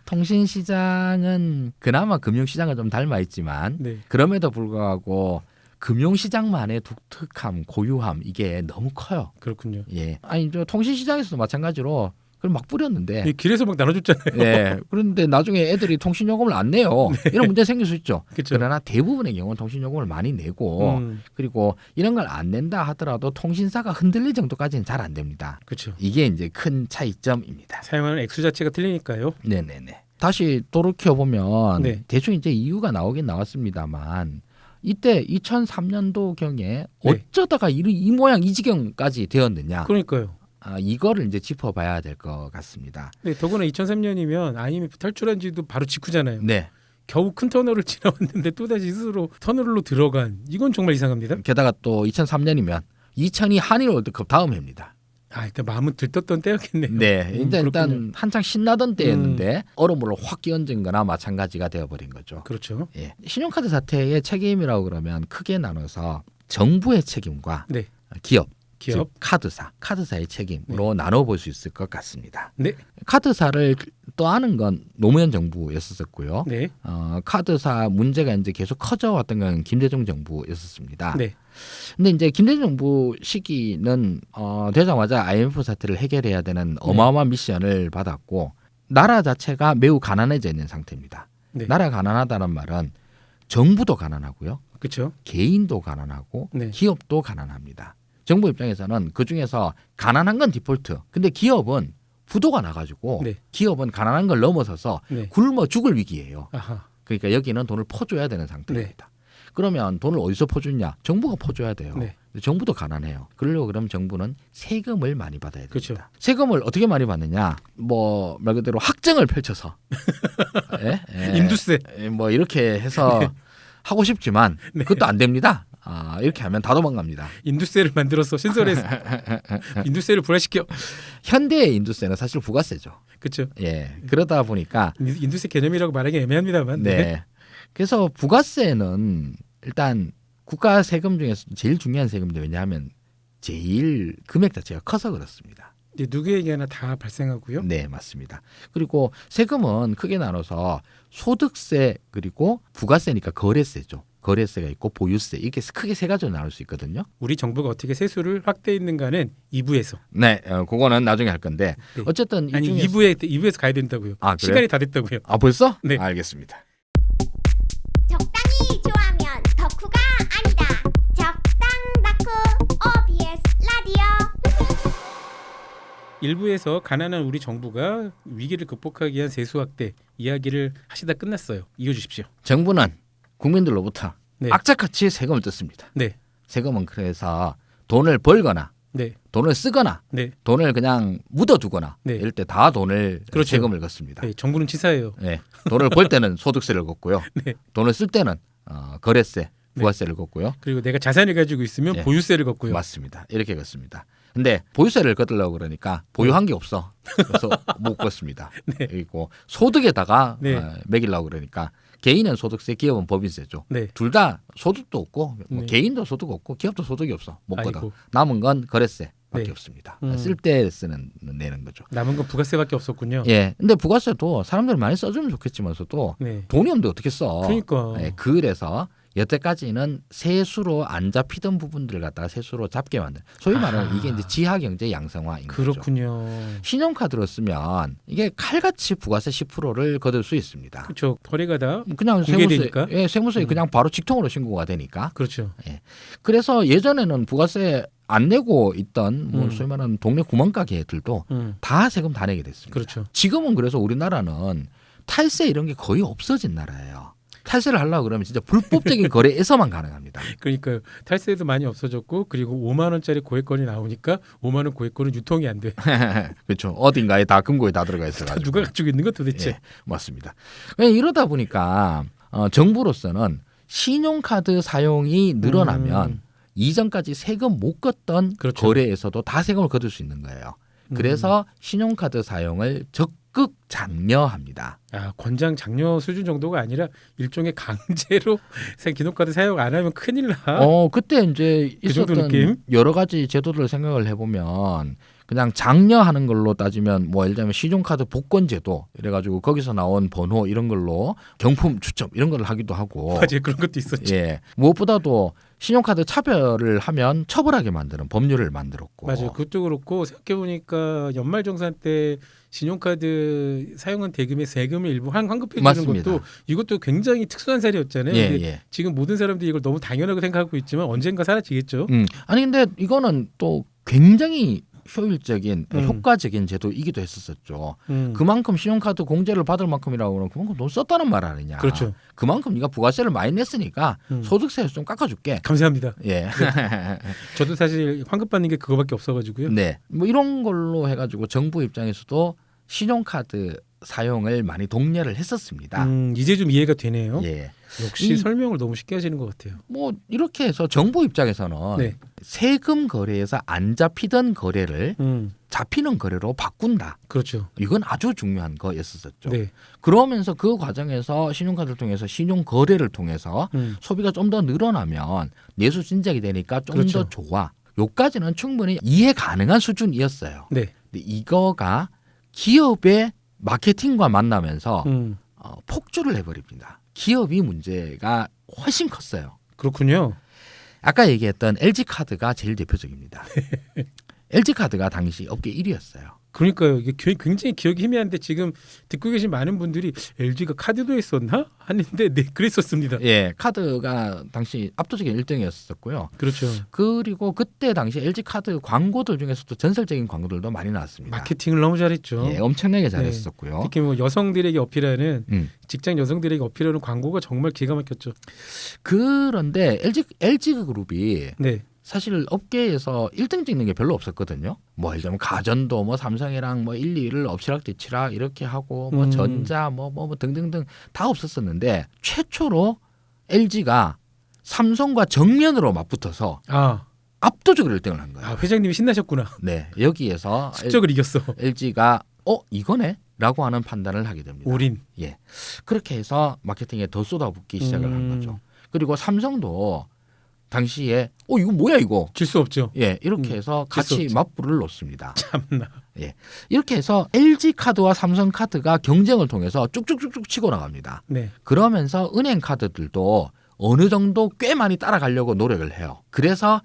통신시장은 그나마 금융시장을 좀 닮아 있지만 네. 그럼에도 불구하고 금융시장만의 독특함, 고유함 이게 너무 커요. 그렇군요. 예, 아니 저 통신시장에서도 마찬가지로 그걸 막 뿌렸는데, 길에서 막 나눠줬잖아요. 예, 그런데 나중에 애들이 통신요금을 안 내요. 이런 문제 생길 수 있죠. 그쵸. 그러나 대부분의 경우는 통신요금을 많이 내고 그리고 이런 걸 안 낸다 하더라도 통신사가 흔들릴 정도까지는 잘 안 됩니다. 그렇죠. 이게 이제 큰 차이점입니다. 사용하는 액수 자체가 틀리니까요. 네네네. 다시 돌이켜 보면 네. 대충 이제 이유가 나오긴 나왔습니다만 이때 2003년도 경에 어쩌다가 이 모양 이 지경까지 되었느냐. 그러니까요. 이거를 이제 짚어봐야 될 것 같습니다. 네, 더구나 2003년이면 IMF 탈출한 지도 바로 직후잖아요. 네. 겨우 큰 터널을 지나왔는데 또다시 스스로 터널로 들어간 이건 정말 이상합니다. 게다가 또 2003년이면 2002 한일 월드컵 다음 해입니다. 일단 마음은 들떴던 때였겠네요. 네, 일단 그렇군요. 한창 신나던 때였는데 얼음물로 확 끼얹은 거나 마찬가지가 되어버린 거죠. 그렇죠. 예. 신용카드 사태의 책임이라고 그러면 크게 나눠서 정부의 책임과 네. 기업, 기업, 즉 카드사의 책임으로 나눠볼 수 있을 것 같습니다. 네. 카드사를 떠안은 건 노무현 정부였었고요. 네. 카드사 문제가 이제 계속 커져왔던 건 김대중 정부였었습니다. 네. 근데 이제 김대중 정부 시기는 되자마자 IMF 사태를 해결해야 되는 어마어마한 미션을 받았고 나라 자체가 매우 가난해져 있는 상태입니다. 네. 나라 가난하다는 말은 정부도 가난하고요. 그렇죠. 개인도 가난하고 네. 기업도 가난합니다. 정부 입장에서는 그중에서 가난한 건 디폴트. 근데 기업은 부도가 나가지고 네. 기업은 가난한 걸 넘어서서 네. 굶어 죽을 위기예요. 아하. 그러니까 여기는 돈을 퍼줘야 되는 상태입니다. 그러면 돈을 어디서 퍼주냐? 정부가 퍼줘야 돼요. 네. 근데 정부도 가난해요. 그러려고 그러면 정부는 세금을 많이 받아야 됩니다. 그렇죠. 세금을 어떻게 많이 받느냐? 뭐 말 그대로 학정을 펼쳐서 인두세. 뭐 이렇게 해서 하고 싶지만 그것도 안 됩니다. 이렇게 하면 다 도망갑니다. 인두세를 만들어서 신설해서 인두세를 불화시켜. 현대의 인두세는 사실 부가세죠. 그렇죠. 예, 그러다 보니까 인두세 개념이라고 말하기 애매합니다만. 네. 그래서 부가세는 일단 국가 세금 중에서 제일 중요한 세금인데 왜냐하면 제일 금액 자체가 커서 그렇습니다. 누구에게나 다 발생하고요. 네, 맞습니다. 그리고 세금은 크게 나눠서 소득세 그리고 부가세니까 거래세죠. 거래세가 있고 보유세 이렇게 크게 세 가지로 나눌 수 있거든요. 우리 정부가 어떻게 세수를 확대했는가는 2부에서. 네, 그거는 나중에 할 건데 네. 어쨌든 이 아니 중에서 2부에서 가야 된다고요. 아, 그래요? 시간이 다 됐다고요. 아 벌써? 네. 알겠습니다. 적당히 좋아하면 덕후가 아니다. 적당 덕후 OBS 라디오. 1부에서 가난한 우리 정부가 위기를 극복하기 위한 세수 확대 이야기를 하시다 끝났어요. 이어주십시오. 정부는 국민들로부터 네. 악착같이 세금을 뜯습니다. 네. 세금은 그래서 돈을 벌거나 네. 돈을 쓰거나 네. 돈을 그냥 묻어두거나 네. 이럴 때 다 돈을 그렇죠. 세금을 걷습니다. 네. 정부는 치사해요. 네. 돈을 벌 때는 소득세를 걷고요. 네. 돈을 쓸 때는 거래세, 부가세를 걷고요. 그리고 내가 자산을 가지고 있으면 네. 보유세를 걷고요. 맞습니다. 이렇게 걷습니다. 근데 보유세를 걷으려고 그러니까 보유한 게 없어. 그래서 못 걷습니다. 네. 그리고 소득에다가 네. 매기려고 그러니까 개인은 소득세, 기업은 법인세죠. 네. 둘 다 소득도 없고 뭐 네. 개인도 소득 없고 기업도 소득이 없어. 못 걷어. 아이고. 남은 건 거래세밖에 네. 없습니다. 음. 쓸 때 쓰는 내는 거죠. 남은 건 부가세밖에 없었군요. 예. 근데 부가세도 사람들이 많이 써주면 좋겠지만서도 네. 돈이 없는데 어떻게 써? 그러니까. 예, 그래서 여태까지는 세수로 안 잡히던 부분들을 갖다가 세수로 잡게 만든. 소위 말하는 이게 이제 지하경제 양성화인 거죠. 그렇군요. 신용카드로 쓰면 이게 칼같이 부가세 10%를 거둘 수 있습니다. 그렇죠. 거래가 다 그냥 공개되니까? 세무서에, 세무서에 그냥 바로 직통으로 신고가 되니까. 그렇죠. 그래서 예전에는 부가세 안 내고 있던 뭐 음. 소위 말하는 동네 구멍가게들도 다 세금 다 내게 됐습니다. 그렇죠. 지금은 그래서 우리나라는 탈세 이런 게 거의 없어진 나라예요. 탈세를 하려고 그러면 진짜 불법적인 거래에서만 가능합니다. 그러니까 탈세도 많이 없어졌고 그리고 5만 원짜리 고액권이 나오니까 5만 원 고액권은 유통이 안 돼. 그렇죠. 어딘가에 다 금고에 다 들어가 있어가지고. 누가 가지고 있는 거 도대체. 예, 맞습니다. 이러다 보니까 정부로서는 신용카드 사용이 늘어나면 이전까지 세금 못 걷던 그렇죠. 거래에서도 다 세금을 거둘 수 있는 거예요. 그래서 신용카드 사용을 적극 장려합니다. 권장 장려 수준 정도가 아니라 일종의 강제로 기록카드 사용 안 하면 큰일 나. 그때 이제 그 정도 있었던 느낌? 여러 가지 제도를 생각을 해보면 그냥 장려하는 걸로 따지면 뭐 예를 들면 신용카드 복권제도 이래가지고 거기서 나온 번호 이런 걸로 경품 추첨 이런 걸 하기도 하고 맞아요. 그런 것도 있었죠. 예, 무엇보다도 신용카드 차별을 하면 처벌하게 만드는 법률을 만들었고 맞아요. 그것도 그렇고 생각해보니까 연말정산 때 신용카드 사용한 대금에 세금을 일부 환급해 주는 맞습니다. 것도 이것도 굉장히 특수한 사례였잖아요. 예, 근데 예. 지금 모든 사람들이 이걸 너무 당연하게 생각하고 있지만 언젠가 사라지겠죠. 아니 근데 이거는 또 굉장히 효율적인 효과적인 제도이기도 했었죠. 음. 그만큼 신용카드 공제를 받을 만큼이라고 하면 그만큼 돈 썼다는 말 아니냐. 그렇죠. 그만큼 네가 부가세를 많이 냈으니까 소득세에서 좀 깎아줄게. 감사합니다. 예. 저도 사실 환급 받는 게 그거밖에 없어가지고요. 네. 뭐 이런 걸로 해가지고 정부 입장에서도 신용카드 사용을 많이 독려를 했었습니다. 이제 좀 이해가 되네요. 예. 역시 설명을 너무 쉽게 하시는 것 같아요. 뭐 이렇게 해서 정부 입장에서는 네. 세금 거래에서 안 잡히던 거래를 잡히는 거래로 바꾼다. 그렇죠. 이건 아주 중요한 거였었죠. 네. 그러면서 그 과정에서 신용카드를 통해서 신용 거래를 통해서 소비가 좀 더 늘어나면 내수 진작이 되니까 좀 더 그렇죠. 좋아. 요까지는 충분히 이해 가능한 수준이었어요. 네. 근데 이거가 기업의 마케팅과 만나면서 폭주를 해버립니다. 기업이 문제가 훨씬 컸어요. 그렇군요. 아까 얘기했던 LG카드가 제일 대표적입니다. LG카드가 당시 업계 1위였어요. 그러니까요. 이게 굉장히 기억이 희미한데 지금 듣고 계신 많은 분들이 LG가 카드도 했었나? 하는데 네, 그랬었습니다. 예, 카드가 당시 압도적인 1등이었었고요. 그렇죠. 그리고 그때 당시 LG카드 광고들 중에서도 전설적인 광고들도 많이 나왔습니다. 마케팅을 너무 잘했죠. 예, 엄청나게 잘했었고요. 특히 뭐 여성들에게 어필하는 음. 직장 여성들에게 어필하는 광고가 정말 기가 막혔죠. 그런데 LG그룹이 네. 사실 업계에서 1등 찍는 게 별로 없었거든요. 뭐 예를 들면 가전도 뭐 삼성이랑 뭐 1, 2를 엎치락뒤치락 이렇게 하고 뭐 전자 뭐 등등등 다 없었었는데 최초로 LG가 삼성과 정면으로 맞붙어서 압도적으로 1등을 한 거예요. 회장님이 신나셨구나. 네, 여기에서 숙적을 이겼어. LG가 이거네?라고 하는 판단을 하게 됩니다. 올인. 예, 그렇게 해서 마케팅에 더 쏟아붓기 시작을 한 거죠. 그리고 삼성도 당시에 이거 뭐야 이거? 질 수 없죠. 예, 이렇게 해서 같이 맞불을 놓습니다. 참나. 예, 이렇게 해서 LG 카드와 삼성 카드가 경쟁을 통해서 쭉쭉쭉쭉 치고 나갑니다. 네. 그러면서 은행 카드들도 어느 정도 꽤 많이 따라가려고 노력을 해요. 그래서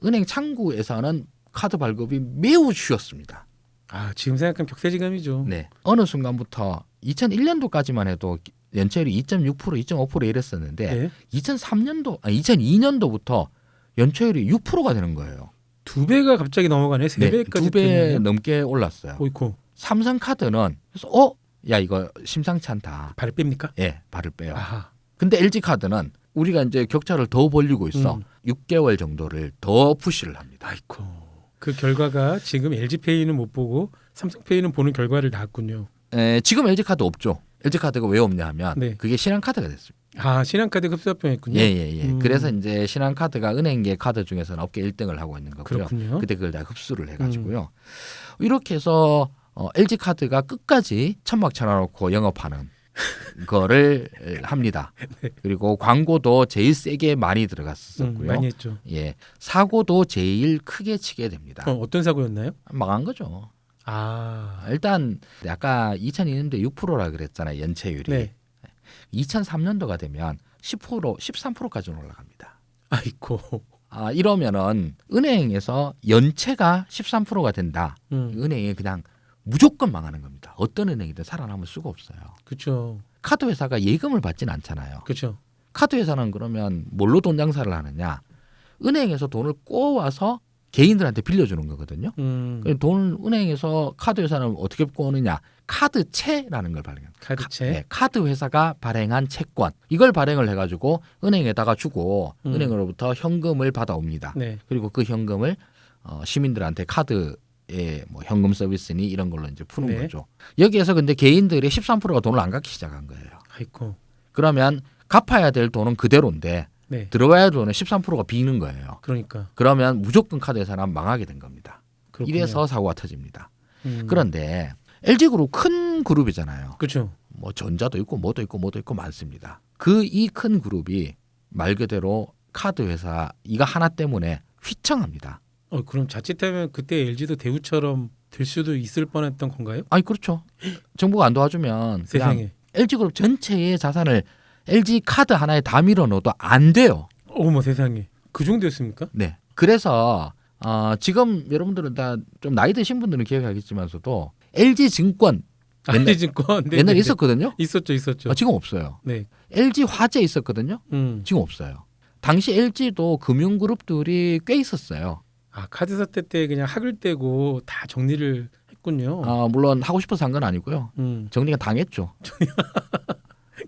은행 창구에서는 카드 발급이 매우 쉬웠습니다. 아, 지금 생각하면 격세지감이죠. 네. 어느 순간부터 2001년도까지만 해도 연체율이 2.6%, 2.5% 이랬었는데 네. 2002년도부터 연체율이 6%가 되는 거예요. 2배가 갑자기 넘어가네. 3배까지 2배 넘게 올랐어요. 오이코. 삼성카드는 그래서 야 이거 심상치 않다. 발을 뺍니까? 예, 발을 빼요. 아하. 근데 LG카드는 우리가 이제 격차를 더 벌리고 있어. 6개월 정도를 더 푸시를 합니다. 아이코. 그 결과가 지금 LG페이는 못 보고 삼성페이는 보는 결과를 낳았군요. 지금 LG카드 없죠. LG카드가 왜 없냐 하면 네. 그게 신한카드가 됐습니다. 아, 신한카드 흡수합병했군요. 예. 그래서 이제 신한카드가 은행계 카드 중에서는 업계 1등을 하고 있는 거고요. 그렇군요. 그때 그걸 다 흡수를 해가지고요. 이렇게 해서 LG카드가 끝까지 천막 쳐놔놓고 영업하는 거를 합니다. 네. 그리고 광고도 제일 세게 많이 들어갔었고요. 많이 했죠. 예, 사고도 제일 크게 치게 됩니다. 어떤 사고였나요? 망한 거죠. 아, 일단 아까 2002년도에 6%라 그랬잖아요. 연체율이. 네. 2003년도가 되면 10%, 13%까지 올라갑니다. 아이코. 이러면은 은행에서 연체가 13%가 된다. 은행이 그냥 무조건 망하는 겁니다. 어떤 은행이든 살아남을 수가 없어요. 그렇죠. 카드 회사가 예금을 받지는 않잖아요. 그렇죠. 카드 회사는 그러면 뭘로 돈 장사를 하느냐? 은행에서 돈을 꼬아서 개인들한테 빌려주는 거거든요. 돈을 은행에서 카드 회사는 어떻게 꼬느냐? 카드채라는 걸 발행해요. 카드채. 카드 회사가 발행한 채권 이걸 발행을 해가지고 은행에다가 주고 은행으로부터 현금을 받아옵니다. 네. 그리고 그 현금을 시민들한테 카드에 뭐 현금 서비스니 이런 걸로 이제 푸는 네. 거죠. 여기에서 근데 개인들이 13%가 돈을 안 갚기 시작한 거예요. 아이코. 그러면 갚아야 될 돈은 그대로인데 네. 들어와야 할 돈은 13%가 비는 거예요. 그러니까. 그러면 무조건 카드 회사는 망하게 된 겁니다. 그렇군요. 이래서 사고가 터집니다. 그런데 LG그룹 큰 그룹이잖아요. 그렇죠. 뭐 전자도 있고 뭐도 있고 많습니다. 그 이 큰 그룹이 말 그대로 카드 회사 이거 하나 때문에 휘청합니다. 그럼 자칫하면 그때 LG도 대우처럼 될 수도 있을 뻔했던 건가요? 아니 그렇죠. 정부가 안 도와주면 그냥 세상에. LG그룹 전체의 자산을 LG 카드 하나에 다 밀어 넣어도 안 돼요. 어머 세상에. 그 정도였습니까? 네. 그래서 지금 여러분들은 다 좀 나이 드신 분들은 기억하겠지만서도 LG 증권 LG증권 네, 옛날에 네, 있었거든요. 있었죠. 지금 없어요. 네. LG 화재 있었거든요. 지금 없어요. 당시 LG도 금융그룹들이 꽤 있었어요. 카드사 때 그냥 학을 떼고 다 정리를 했군요. 물론 하고 싶어서 한 건 아니고요. 정리가 당했죠.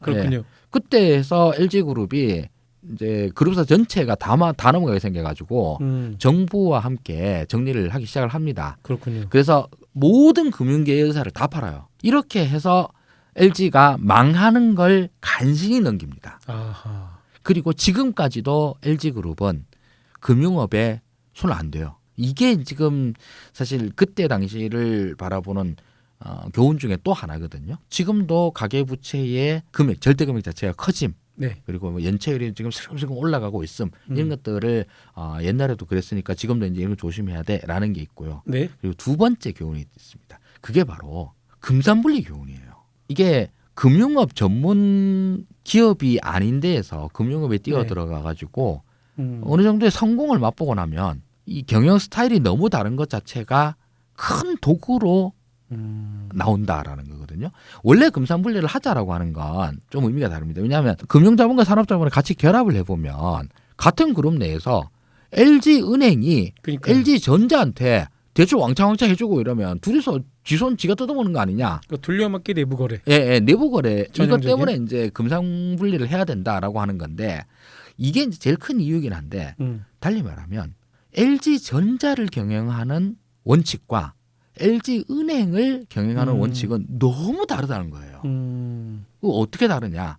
그렇군요. 네. 그때 해서 LG그룹이 이제 그룹사 전체가 다 넘어가게 생겨가지고 정부와 함께 정리를 하기 시작을 합니다. 그렇군요. 그래서 모든 금융계열사를 다 팔아요. 이렇게 해서 LG가 망하는 걸 간신히 넘깁니다. 아하. 그리고 지금까지도 LG그룹은 금융업에 손을 안 대요. 이게 지금 사실 그때 당시를 바라보는 교훈 중에 또 하나거든요. 지금도 가계부채의 금액, 절대금액 자체가 커짐. 네. 그리고 뭐 연체율이 지금 슬금슬금 올라가고 있음. 이런 것들을 옛날에도 그랬으니까 지금도 이제 이런 거 조심해야 돼라는 게 있고요. 네. 그리고 두 번째 교훈이 있습니다. 그게 바로 금산분리 교훈이에요. 이게 금융업 전문 기업이 아닌 데에서 금융업에 뛰어들어가 가지고 어느 정도의 성공을 맛보고 나면 이 경영 스타일이 너무 다른 것 자체가 큰 도구로 나온다라는 거거든요. 원래 금산분리를 하자라고 하는 건 좀 의미가 다릅니다. 왜냐하면 금융자본과 산업자본을 같이 결합을 해보면 같은 그룹 내에서 LG은행이 그러니까요. LG전자한테 대출 왕창 해주고 이러면 둘이서 지손 지가 뜯어먹는 거 아니냐. 그러니까 돌려막기 내부 거래. 예, 내부 거래. 이것 전형적인? 때문에 이제 금산분리를 해야 된다라고 하는 건데 이게 이제 제일 큰 이유긴 한데 달리 말하면 LG전자를 경영하는 원칙과 LG은행을 경영하는 원칙은 너무 다르다는 거예요. 그거 어떻게 다르냐?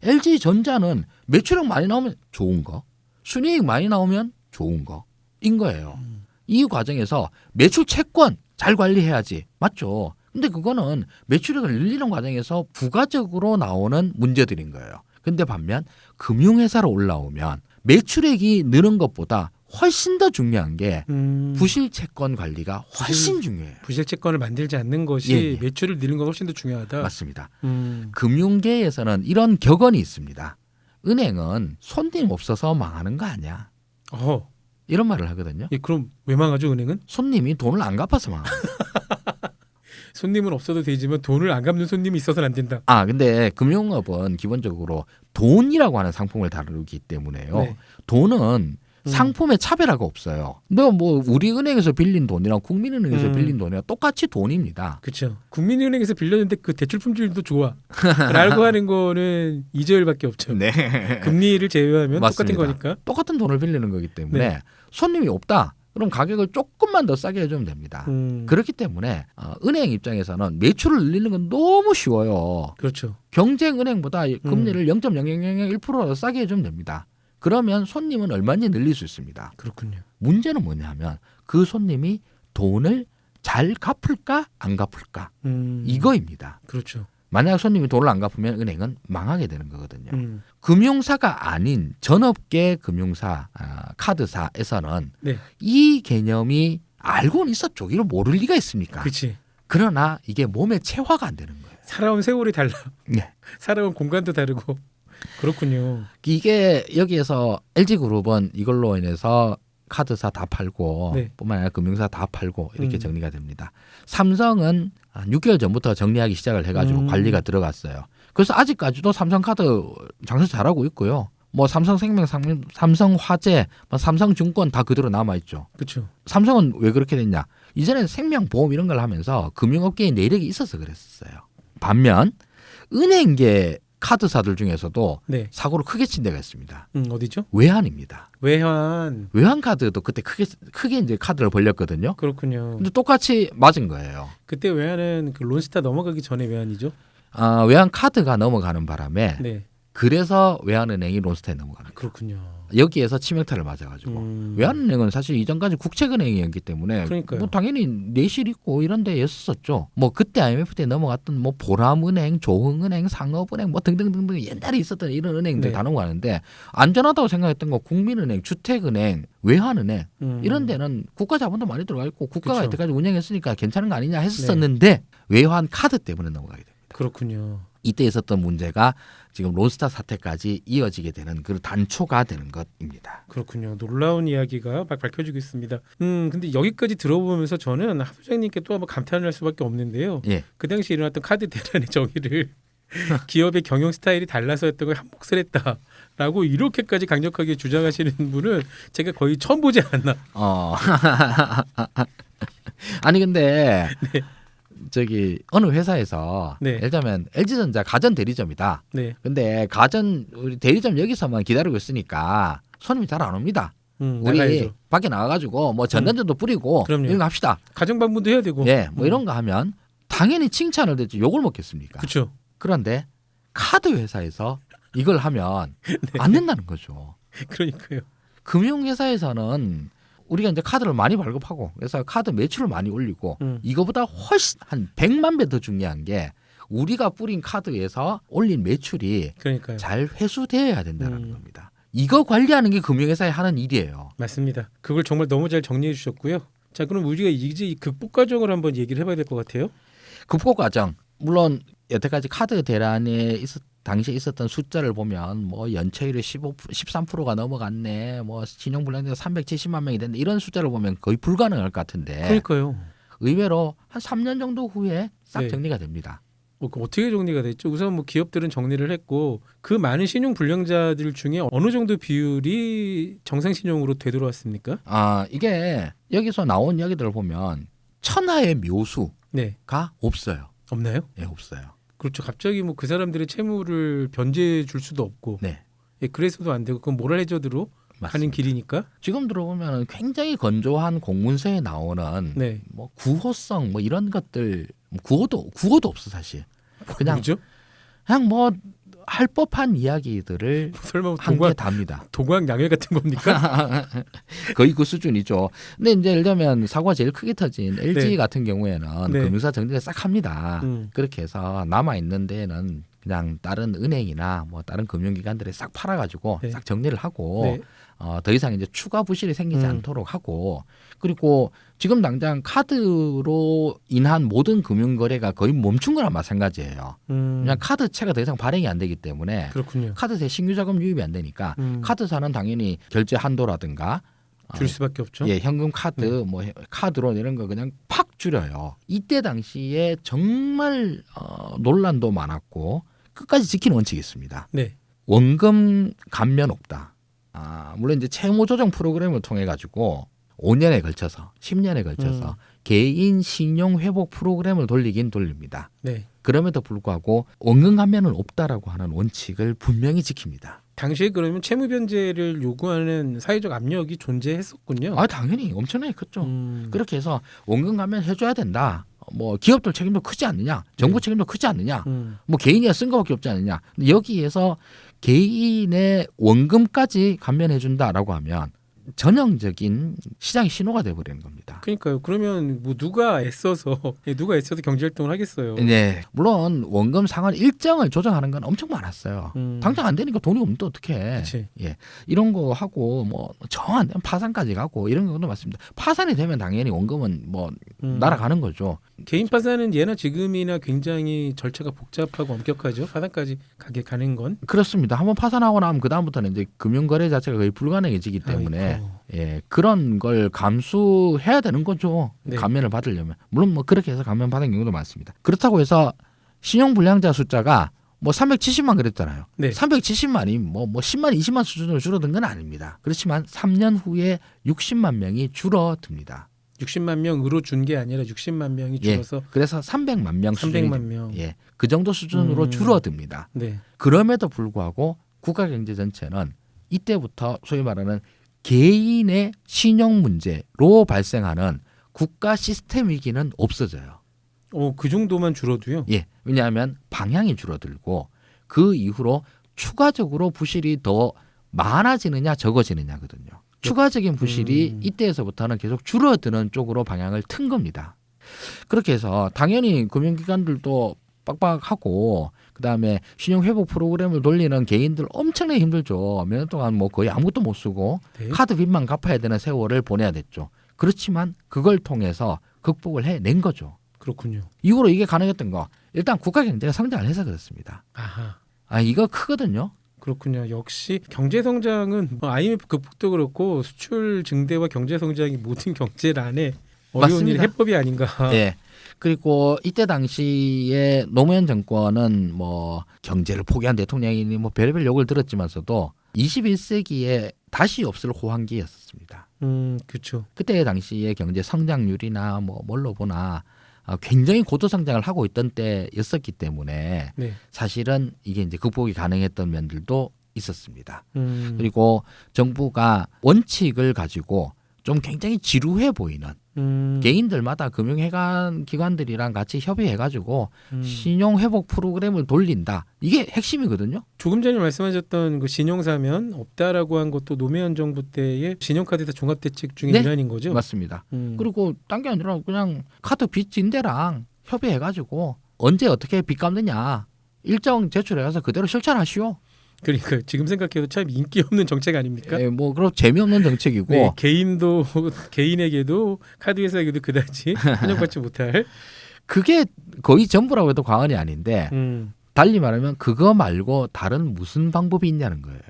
LG전자는 매출액 많이 나오면 좋은 거, 순이익 많이 나오면 좋은 거인 거예요. 이 과정에서 매출 채권 잘 관리해야지. 맞죠? 근데 그거는 매출액을 늘리는 과정에서 부가적으로 나오는 문제들인 거예요. 근데 반면 금융회사로 올라오면 매출액이 느는 것보다 훨씬 더 중요한 게 부실 채권 관리가 훨씬 중요해요. 부실 채권을 만들지 않는 것이 예. 매출을 늘리는 것가 훨씬 더 중요하다. 맞습니다. 금융계에서는 이런 격언이 있습니다. 은행은 손님 없어서 망하는 거 아니야. 어, 이런 말을 하거든요. 예, 그럼 왜 망하죠 은행은? 손님이 돈을 안 갚아서 망하는 거야. 손님은 없어도 되지만 돈을 안 갚는 손님이 있어서는 안 된다. 근데 금융업은 기본적으로 돈이라고 하는 상품을 다루기 때문에요. 네. 돈은 상품의 차별화가 없어요. 너 뭐 우리 은행에서 빌린 돈이랑 국민은행에서 빌린 돈이랑 똑같이 돈입니다. 그렇죠. 국민은행에서 빌렸는데 그 대출 품질도 좋아. 라고 하는 거는 이재율밖에 없죠. 네. 금리를 제외하면 맞습니다. 똑같은 거니까. 똑같은 돈을 빌리는 거기 때문에 네. 손님이 없다. 그럼 가격을 조금만 더 싸게 해주면 됩니다. 그렇기 때문에 은행 입장에서는 매출을 늘리는 건 너무 쉬워요. 그렇죠. 경쟁은행보다 금리를 0.0001% 더 싸게 해주면 됩니다. 그러면 손님은 얼마든지 늘릴 수 있습니다. 그렇군요. 문제는 뭐냐면 그 손님이 돈을 잘 갚을까 안 갚을까 이거입니다. 그렇죠. 만약 손님이 돈을 안 갚으면 은행은 망하게 되는 거거든요. 금융사가 아닌 전업계 금융사, 카드사에서는 네. 이 개념이 알고는 있었죠. 이걸 모를 리가 있습니까? 그렇지. 그러나 이게 몸에 체화가 안 되는 거예요. 살아온 세월이 달라. 네. 살아온 공간도 다르고. 그렇군요. 이게 여기에서 LG그룹은 이걸로 인해서 카드사 다 팔고 네. 뿐만 아니라 금융사 다 팔고 이렇게 정리가 됩니다. 삼성은 6개월 전부터 정리하기 시작을 해가지고 관리가 들어갔어요. 그래서 아직까지도 삼성카드 장사 잘하고 있고요. 뭐 삼성생명, 삼성화재, 뭐 삼성증권 다 그대로 남아있죠. 그렇죠. 삼성은 왜 그렇게 됐냐? 이전에 생명보험 이런 걸 하면서 금융업계에 내력이 있어서 그랬어요. 반면 은행계 카드사들 중에서도 네. 사고를 크게 친 데가 있습니다. 어디죠? 외환입니다. 외환. 외환카드도 그때 크게 이제 카드를 벌렸거든요. 그렇군요. 근데 똑같이 맞은 거예요. 그때 외환은 그 론스타 넘어가기 전에 외환이죠? 외환카드가 넘어가는 바람에 네. 그래서 외환은행이 론스타에 넘어갑니다. 그렇군요. 여기에서 치명타를 맞아가지고 외환은행은 사실 이전까지 국책은행이었기 때문에 그러니까요. 뭐 당연히 내실 있고 이런 데였었죠. 뭐 그때 IMF 때 넘어갔던 뭐 보람은행, 조흥은행, 상업은행 뭐 등등등등 옛날에 있었던 이런 은행들 네. 다 넘어가는데 안전하다고 생각했던 거 국민은행, 주택은행, 외환은행 이런 데는 국가 자본도 많이 들어가 있고 국가가 그쵸. 이때까지 운영했으니까 괜찮은 거 아니냐 했었는데 외환 카드 때문에 넘어가게 됩니다. 그렇군요. 이때 있었던 문제가 지금 론스타 사태까지 이어지게 되는 그 단초가 되는 것입니다. 그렇군요. 놀라운 이야기가 막 밝혀지고 있습니다. 근데 여기까지 들어보면서 저는 하 소장님께 또 한번 감탄을 할 수밖에 없는데요. 예. 그 당시 일어났던 카드 대란의 정의를 기업의 경영 스타일이 달라서였던 걸 한몫을 했다라고 이렇게까지 강력하게 주장하시는 분은 제가 거의 처음 보지 않았나. 아니 근데 네. 저기 어느 회사에서 네. 예를 들면 LG전자 가전 대리점이다. 네. 근데 가전 우리 대리점 여기서만 기다리고 있으니까 손님이 잘 안 옵니다. 우리 나가야죠. 밖에 나가가지고 뭐 전단지도 뿌리고 그럼요. 이런 거 합시다. 가정 방문도 해야 되고. 예, 뭐 이런 거 하면 당연히 칭찬을 듣지 욕을 먹겠습니까? 그렇죠. 그런데 카드 회사에서 이걸 하면 안 된다는 거죠. 그러니까요. 금융회사에서는 우리가 이제 카드를 많이 발급하고 그래서 카드 매출을 많이 올리고 이거보다 훨씬 한 100만 배 더 중요한 게 우리가 뿌린 카드에서 올린 매출이 그러니까요. 잘 회수되어야 된다는 겁니다. 이거 관리하는 게 금융회사에 하는 일이에요. 맞습니다. 그걸 정말 너무 잘 정리해 주셨고요. 자, 그럼 우리가 이제 이 극복 과정을 한번 얘기를 해봐야 될 것 같아요. 극복 과정 물론 여태까지 카드 대란에 당시에 있었던 숫자를 보면 뭐 연체율이 13%가 넘어갔네, 뭐 신용불량자가 370만 명이 됐네 이런 숫자를 보면 거의 불가능할 것 같은데 그러니까요. 의외로 한 3년 정도 후에 싹 네. 정리가 됩니다. 어떻게 정리가 됐죠? 우선 뭐 기업들은 정리를 했고 그 많은 신용 불량자들 중에 어느 정도 비율이 정상 신용으로 되돌아왔습니까? 이게 여기서 나온 이야기들을 보면 천하의 묘수가 네. 없어요. 없나요? 예, 없어요. 그렇죠. 갑자기 뭐 그 사람들의 채무를 변제해 줄 수도 없고, 네, 예, 그래서도 안 되고 그건 모랄 해저드로 맞습니다. 가는 길이니까. 지금 들어보면 굉장히 건조한 공문서에 나오는 네. 뭐 구호성 뭐 이런 것들 구호도 없어 사실. 그냥 뭐죠? 그냥 뭐 할 법한 이야기들을 설마 한 개 답니다. 도광 양해 같은 겁니까? 거의 그 수준이죠. 근데 이제 예를 들면 사고가 제일 크게 터진 LG 네. 같은 경우에는 네. 금융사 정리를 싹 합니다. 음. 그렇게 해서 남아 있는 데는 그냥 다른 은행이나 뭐 다른 금융기관들에 싹 팔아가지고 네. 싹 정리를 하고 네. 더 이상 이제 추가 부실이 생기지 않도록 하고 그리고 지금 당장 카드로 인한 모든 금융 거래가 거의 멈춘 거랑 마찬가지예요. 그냥 카드채가 더 이상 발행이 안 되기 때문에 그렇군요. 카드세 신규 자금 유입이 안 되니까 카드사는 당연히 결제 한도라든가 줄 수밖에 없죠. 예, 현금 카드, 뭐 카드론 이런 거 그냥 팍 줄여요. 이때 당시에 정말 논란도 많았고 끝까지 지킨 원칙이 있습니다. 네. 원금 감면 없다. 물론 이제 채무 조정 프로그램을 통해 가지고 5년에 걸쳐서 10년에 걸쳐서 개인 신용 회복 프로그램을 돌리긴 돌립니다. 네. 그럼에도 불구하고 원금 감면은 없다라고 하는 원칙을 분명히 지킵니다. 당시에 그러면 채무 변제를 요구하는 사회적 압력이 존재했었군요. 당연히 엄청나게 컸죠. 음. 그렇게 해서 원금 감면 해줘야 된다. 뭐 기업들 책임도 크지 않느냐, 정부 네. 책임도 크지 않느냐, 음. 뭐 개인이 쓴 거밖에 없지 않느냐. 근데 여기에서 개인의 원금까지 감면해준다라고 하면 전형적인 시장의 신호가 돼버리는 겁니다. 그러니까요. 그러면 뭐 누가 애써서 경제 활동을 하겠어요. 네, 물론 원금 상환 일정을 조정하는 건 엄청 많았어요. 당장 안 되니까 돈이 없는데 어떡해. 그치. 예, 이런 거 하고 뭐 정 안 되면 파산까지 가고 이런 경우도 많습니다. 파산이 되면 당연히 원금은 뭐 날아가는 거죠. 개인 파산은 예나 지금이나 굉장히 절차가 복잡하고 엄격하죠. 파산까지 가는 건. 그렇습니다. 한번 파산하고 나면 그 다음부터는 이제 금융거래 자체가 거의 불가능해지기 때문에 아이고. 예, 그런 걸 감수해야 되는 거죠. 네. 감면을 받으려면. 물론 뭐 그렇게 해서 감면 받은 경우도 많습니다. 그렇다고 해서 신용불량자 숫자가 뭐 370만 그랬잖아요. 네. 370만이 뭐 10만, 20만 수준으로 줄어든 건 아닙니다. 그렇지만 3년 후에 60만 명이 줄어듭니다. 60만 명으로 준 게 아니라 60만 명이 예, 줄어서 그래서 300만 명 수준이 300만 명. 예, 그 정도 수준으로 줄어듭니다. 네. 그럼에도 불구하고 국가 경제 전체는 이때부터 소위 말하는 개인의 신용 문제로 발생하는 국가 시스템 위기는 없어져요. 그 정도만 줄어도요. 예, 왜냐하면 방향이 줄어들고 그 이후로 추가적으로 부실이 더 많아지느냐 적어지느냐거든요. 추가적인 부실이 이때에서부터는 계속 줄어드는 쪽으로 방향을 튼 겁니다. 그렇게 해서 당연히 금융기관들도 빡빡하고 그다음에 신용회복 프로그램을 돌리는 개인들 엄청나게 힘들죠. 몇 년 동안 뭐 거의 아무것도 못 쓰고 네. 카드 빚만 갚아야 되는 세월을 보내야 됐죠. 그렇지만 그걸 통해서 극복을 해낸 거죠. 그렇군요. 이후로 이게 가능했던 거 일단 국가 경제가 성장을 해서 그렇습니다. 아하. 이거 크거든요. 그렇군요. 역시 경제 성장은 뭐 IMF 극복도 그렇고 수출 증대와 경제 성장이 모든 경제란에 어려운 맞습니다. 일 해법이 아닌가. 예. 그리고 이때 당시에 노무현 정권은 뭐 경제를 포기한 대통령이니 뭐 별의별 욕을 들었지만서도 21세기에 다시 없을 호황기였습니다. 그렇죠. 그때 당시에 경제 성장률이나 뭐 뭘로 보나 굉장히 고도 성장을 하고 있던 때였었기 때문에 네. 사실은 이게 이제 극복이 가능했던 면들도 있었습니다. 음. 그리고 정부가 원칙을 가지고 좀 굉장히 지루해 보이는 개인들마다 금융기관들이랑 같이 협의해가지고 신용회복 프로그램을 돌린다. 이게 핵심이거든요. 조금 전에 말씀하셨던 그 신용사면 없다라고 한 것도 노무현 정부 때의 신용카드사 종합대책 중의 네. 일환인 거죠. 맞습니다. 그리고 딴 게 아니라 그냥 카드 빚 진대랑 협의해가지고 언제 어떻게 빚 갚느냐 일정 제출해서 그대로 실천하시오. 그러니까 지금 생각해도 참 인기 없는 정책 아닙니까? 예, 뭐 그런 재미없는 정책이고 네, 개인에게도 카드 회사에게도 그다지 환영받지 못할. 그게 거의 전부라고 해도 과언이 아닌데 달리 말하면 그거 말고 다른 무슨 방법이 있냐는 거예요.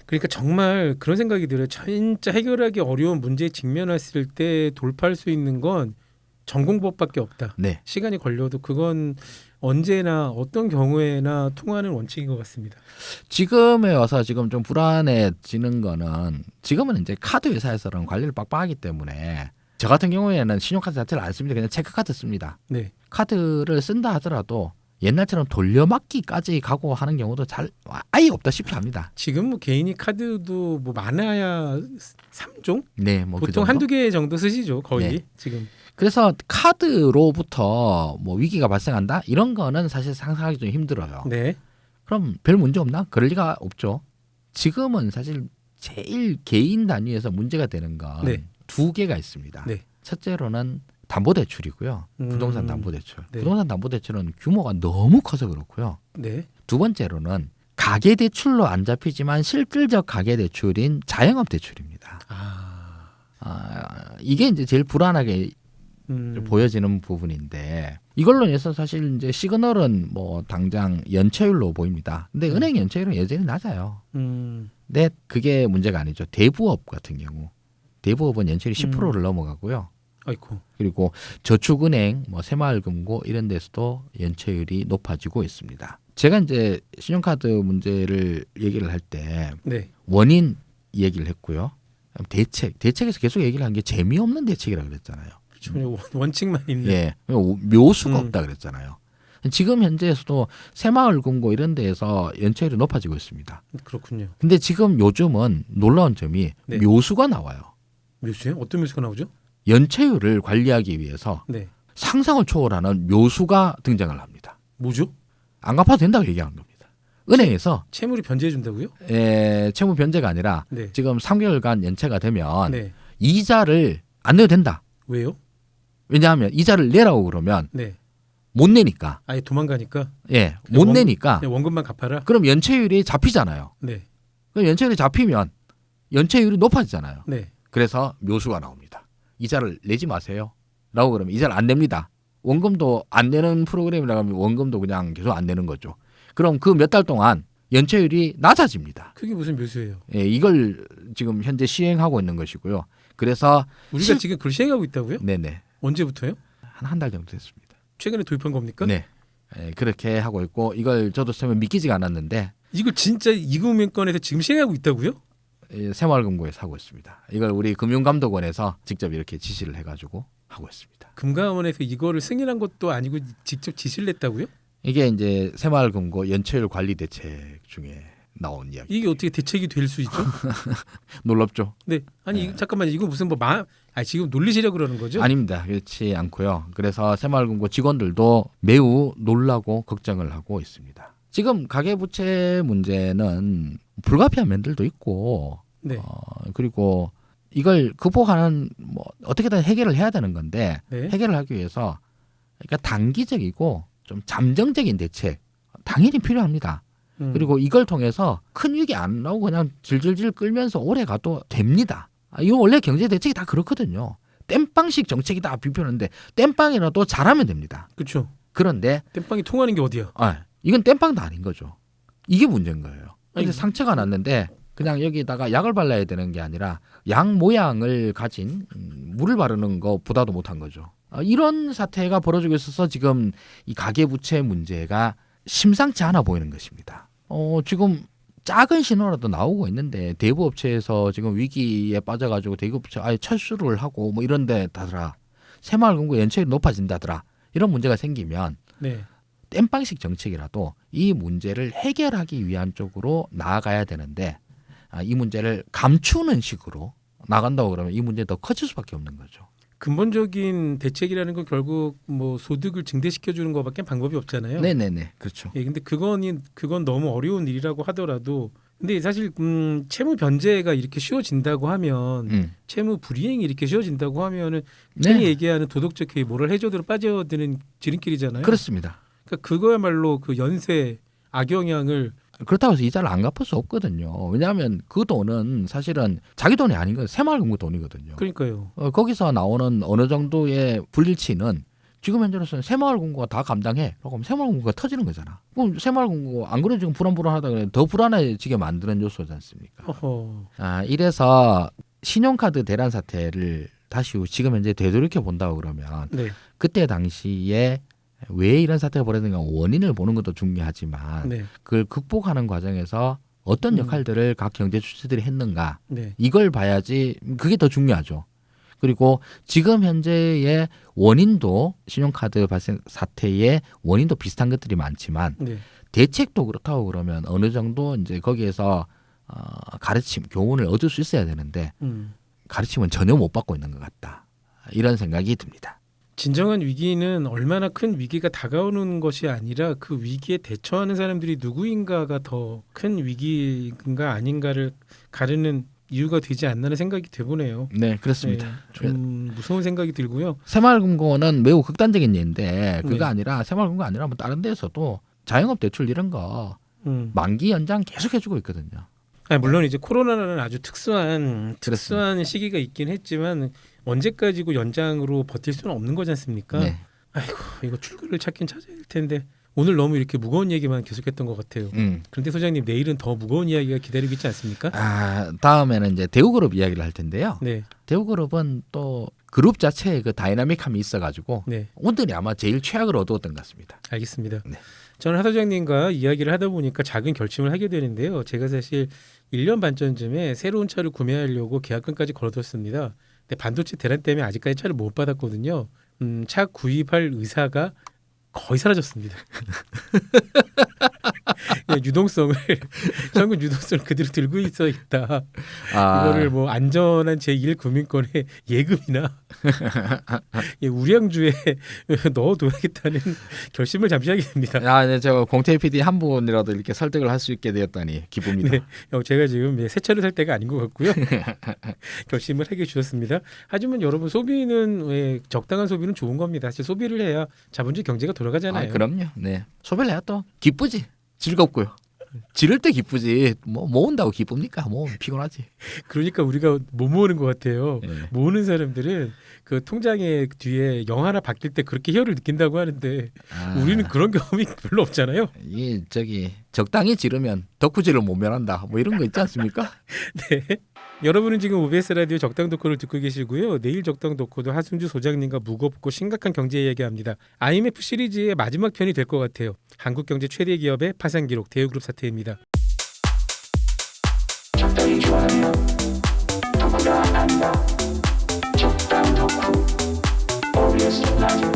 그러니까 정말 그런 생각이 들어요. 진짜 해결하기 어려운 문제에 직면했을 때 돌파할 수 있는 건 전공법밖에 없다. 네. 시간이 걸려도 그건 언제나 어떤 경우에나 통하는 원칙인 것 같습니다. 지금에 와서 지금 좀 불안해지는 거는 지금은 이제 카드 회사에서는 관리를 빡빡하기 때문에 저 같은 경우에는 신용카드 자체를 안 씁니다. 그냥 체크카드 씁니다. 네. 카드를 쓴다 하더라도 옛날처럼 돌려막기까지 가고 하는 경우도 잘 아예 없다시피 합니다. 지금 뭐 개인이 카드도 뭐 많아야 3종? 네, 뭐 그 보통 정도? 한두 개 정도 쓰시죠, 거의. 네. 지금. 그래서 카드로부터 뭐 위기가 발생한다 이런 거는 사실 상상하기 좀 힘들어요. 네. 그럼 별 문제 없나? 그럴 리가 없죠. 지금은 사실 제일 개인 단위에서 문제가 되는 건 네. 두 개가 있습니다. 네. 첫째로는 담보대출이고요. 부동산 담보대출. 네. 부동산 담보대출은 규모가 너무 커서 그렇고요. 네. 두 번째로는 가계대출로 안 잡히지만 실질적 가계대출인 자영업 대출입니다. 이게 이제 제일 불안하게 보여지는 부분인데 이걸로 인해서 사실 이제 시그널은 뭐 당장 연체율로 보입니다. 근데 은행 연체율은 여전히 낮아요. 근데 그게 문제가 아니죠. 대부업 같은 경우 대부업은 연체율이 10%를 넘어가고요. 아이고. 그리고 저축은행, 뭐 새마을금고 이런 데서도 연체율이 높아지고 있습니다. 제가 이제 신용카드 문제를 얘기를 할 때 네. 원인 얘기를 했고요. 대책에서 계속 얘기를 한 게 재미없는 대책이라고 그랬잖아요. 그렇죠. 원칙만 있는. 예, 묘수가 없다 그랬잖아요. 지금 현재에서도 새마을금고 이런 데에서 연체율이 높아지고 있습니다. 그렇군요. 근데 지금 요즘은 놀라운 점이 네. 묘수가 나와요. 묘수요? 어떤 묘수가 나오죠? 연체율을 관리하기 위해서 네. 상상을 초월하는 묘수가 등장을 합니다. 뭐죠? 안 갚아도 된다고 얘기하는 겁니다. 은행에서 채무를 변제해 준다고요? 채무 변제가 아니라 네. 지금 3개월간 연체가 되면 네. 이자를 안 내도 된다. 왜요? 왜냐하면 이자를 내라고 그러면 네. 못 내니까. 아예 도망가니까. 못 내니까. 네, 원금만 갚아라. 그럼 연체율이 잡히잖아요. 네. 그럼 연체율이 잡히면 연체율이 높아지잖아요. 네. 그래서 묘수가 나옵니다. 이자를 내지 마세요. 라고 그러면 이자를 안 냅니다. 원금도 안 내는 프로그램이라고 하면 원금도 그냥 계속 안 내는 거죠. 그럼 그 몇 달 동안 연체율이 낮아집니다. 그게 무슨 묘수예요? 이걸 지금 현재 시행하고 있는 것이고요. 그래서 우리가 지금 그걸 시행하고 있다고요? 네네. 언제부터요? 한 달 정도 됐습니다. 최근에 도입한 겁니까? 네. 그렇게 하고 있고 이걸 저도 처음에 믿기지가 않았는데 이걸 진짜 이금융권에서 지금 시행하고 있다고요? 새마을금고에서 하고 있습니다. 이걸 우리 금융감독원에서 직접 이렇게 지시를 해가지고 하고 있습니다. 금감원에서 이거를 승인한 것도 아니고 직접 지시를 냈다고요? 이게 이제 새마을금고 연체율 관리 대책 중에 나온 이야기. 이게 어떻게 대책이 될 수 있죠? 놀랍죠? 네. 아니 잠깐만 이거 무슨 지금 놀리시려고 그러는 거죠? 아닙니다. 그렇지 않고요. 그래서 새마을금고 직원들도 매우 놀라고 걱정을 하고 있습니다. 지금 가계부채 문제는 불가피한 면들도 있고, 네. 그리고 이걸 극복하는 뭐 어떻게든 해결을 해야 되는 건데 네. 해결을 하기 위해서 그러니까 단기적이고 좀 잠정적인 대책 당연히 필요합니다. 그리고 이걸 통해서 큰 위기 안 나오고 그냥 질질질 끌면서 오래 가도 됩니다. 이거 원래 경제 대책이 다 그렇거든요. 땜빵식 정책이다 비표하는데 땜빵이라도 잘하면 됩니다. 그렇죠. 그런데 땜빵이 통하는 게 어디야? 이건 땜빵도 아닌 거죠. 이게 문제인 거예요. 근데 아니, 상처가 났는데 그냥 여기다가 약을 발라야 되는 게 아니라 약 모양을 가진 물을 바르는 것보다도 못한 거죠. 이런 사태가 벌어지고 있어서 지금 이 가계부채 문제가 심상치 않아 보이는 것입니다. 지금 작은 신호라도 나오고 있는데 대부업체에서 지금 위기에 빠져가지고 대부업체 아예 철수를 하고 뭐 이런데 다더라 새마을금고 연체율이 높아진다더라 이런 문제가 생기면 네. 땜빵식 정책이라도 이 문제를 해결하기 위한 쪽으로 나아가야 되는데 이 문제를 감추는 식으로 나간다고 그러면 이 문제가 더 커질 수밖에 없는 거죠. 근본적인 대책이라는 건 결국 뭐 소득을 증대시켜 주는 것밖에 방법이 없잖아요. 네네네, 그렇죠. 예, 근데 그건 너무 어려운 일이라고 하더라도, 근데 사실 채무 변제가 이렇게 쉬워진다고 하면, 채무 불이행이 이렇게 쉬워진다고 하면은 흔히 얘기하는 도덕적 해이 모럴 해저드로 빠져드는 지름길이잖아요. 그렇습니다. 그러니까 그거야말로 그 연쇄 악영향을 그렇다고 해서 이자를 안 갚을 수 없거든요. 왜냐하면 그 돈은 사실은 자기 돈이 아닌 거예요. 새마을금고 돈이거든요. 그러니까요. 거기서 나오는 어느 정도의 불일치는 지금 현재로서는 새마을금고가 다 감당해. 그럼 새마을금고가 터지는 거잖아. 그럼 새마을금고 안 그래도 지금 불안불안하다 그래 더 불안해지게 만드는 요소지 않습니까? 이래서 신용카드 대란 사태를 다시 지금 현재 되돌이켜 본다고 그러면 네. 그때 당시에 왜 이런 사태가 벌어졌는가 원인을 보는 것도 중요하지만 네. 그걸 극복하는 과정에서 어떤 역할들을 각 경제 주체들이 했는가 네. 이걸 봐야지 그게 더 중요하죠. 그리고 지금 현재의 원인도 신용카드 발생 사태의 원인도 비슷한 것들이 많지만 네. 대책도 그렇다고 그러면 어느 정도 이제 거기에서 가르침, 교훈을 얻을 수 있어야 되는데 가르침은 전혀 못 받고 있는 것 같다. 이런 생각이 듭니다. 진정한 위기는 얼마나 큰 위기가 다가오는 것이 아니라 그 위기에 대처하는 사람들이 누구인가가 더 큰 위기인가 아닌가를 가르는 이유가 되지 않나는 생각이 돼보네요. 네, 그렇습니다. 네, 좀 무서운 생각이 들고요. 새마을금고는 매우 극단적인 예인데 그거 네. 아니라 새마을금고 아니라 뭐 다른 데서도 자영업 대출 이런 거 만기 연장 계속 해주고 있거든요. 아니, 물론 이제 코로나는 아주 특수한 시기가 있긴 했지만 언제까지고 연장으로 버틸 수는 없는 거지 않습니까? 네. 아이고 이거 출구를 찾긴 찾아야 될 텐데 오늘 너무 이렇게 무거운 얘기만 계속했던 것 같아요. 그런데 소장님 내일은 더 무거운 이야기가 기다리고 있지 않습니까? 다음에는 이제 대우그룹 이야기를 할 텐데요. 네, 대우그룹은 또 그룹 자체에 그 다이나믹함이 있어가지고 네, 오늘이 아마 제일 최악을 얻었던 것 같습니다. 알겠습니다. 네. 저는 하 소장님과 이야기를 하다 보니까 작은 결심을 하게 되는데요. 제가 사실 1년 반 전쯤에 새로운 차를 구매하려고 계약금까지 걸어뒀습니다. 근데 반도체 대란 때문에 아직까지 차를 못 받았거든요. 차 구입할 의사가 거의 사라졌습니다. 유동성을 현금 유동성을 그대로 들고 있어야겠다. 이거를 뭐 안전한 제1금융권의 예금이나 우량주에 넣어둬야겠다는 결심을 잠시 하게 됩니다. 네, 제가 공태희 PD 한 분이라도 이렇게 설득을 할 수 있게 되었다니 기쁩니다. 네, 제가 지금 새 차를 살 때가 아닌 것 같고요. 결심을 하게 주셨습니다. 하지만 여러분 소비는 적당한 소비는 좋은 겁니다. 사실 소비를 해야 자본주의 경제가 돌아가잖아요. 그럼요. 네, 소비를 해야 또 기쁘지, 즐겁고요. 지를 때 기쁘지. 뭐 모은다고 기쁩니까? 모으면 피곤하지. 그러니까 우리가 못 모으는 것 같아요. 네. 모으는 사람들은 그 통장의 뒤에 0 하나 바뀔 때 그렇게 희열을 느낀다고 하는데 우리는 그런 경험이 별로 없잖아요. 이 저기 적당히 지르면 덕후질을 못 면한다. 뭐 이런 거 있지 않습니까? 네. 여러분은 지금 OBS 라디오 적당 덕후를 듣고 계시고요. 내일 적당 덕후도 하승주 소장님과 무겁고 심각한 경제 이야기합니다. IMF 시리즈의 마지막 편이 될 것 같아요. 한국 경제 최대 기업의 파산 기록 대우그룹 사태입니다. 적당히 좋아하며 덕후가 아니다. 적당 덕후 OBS 라디오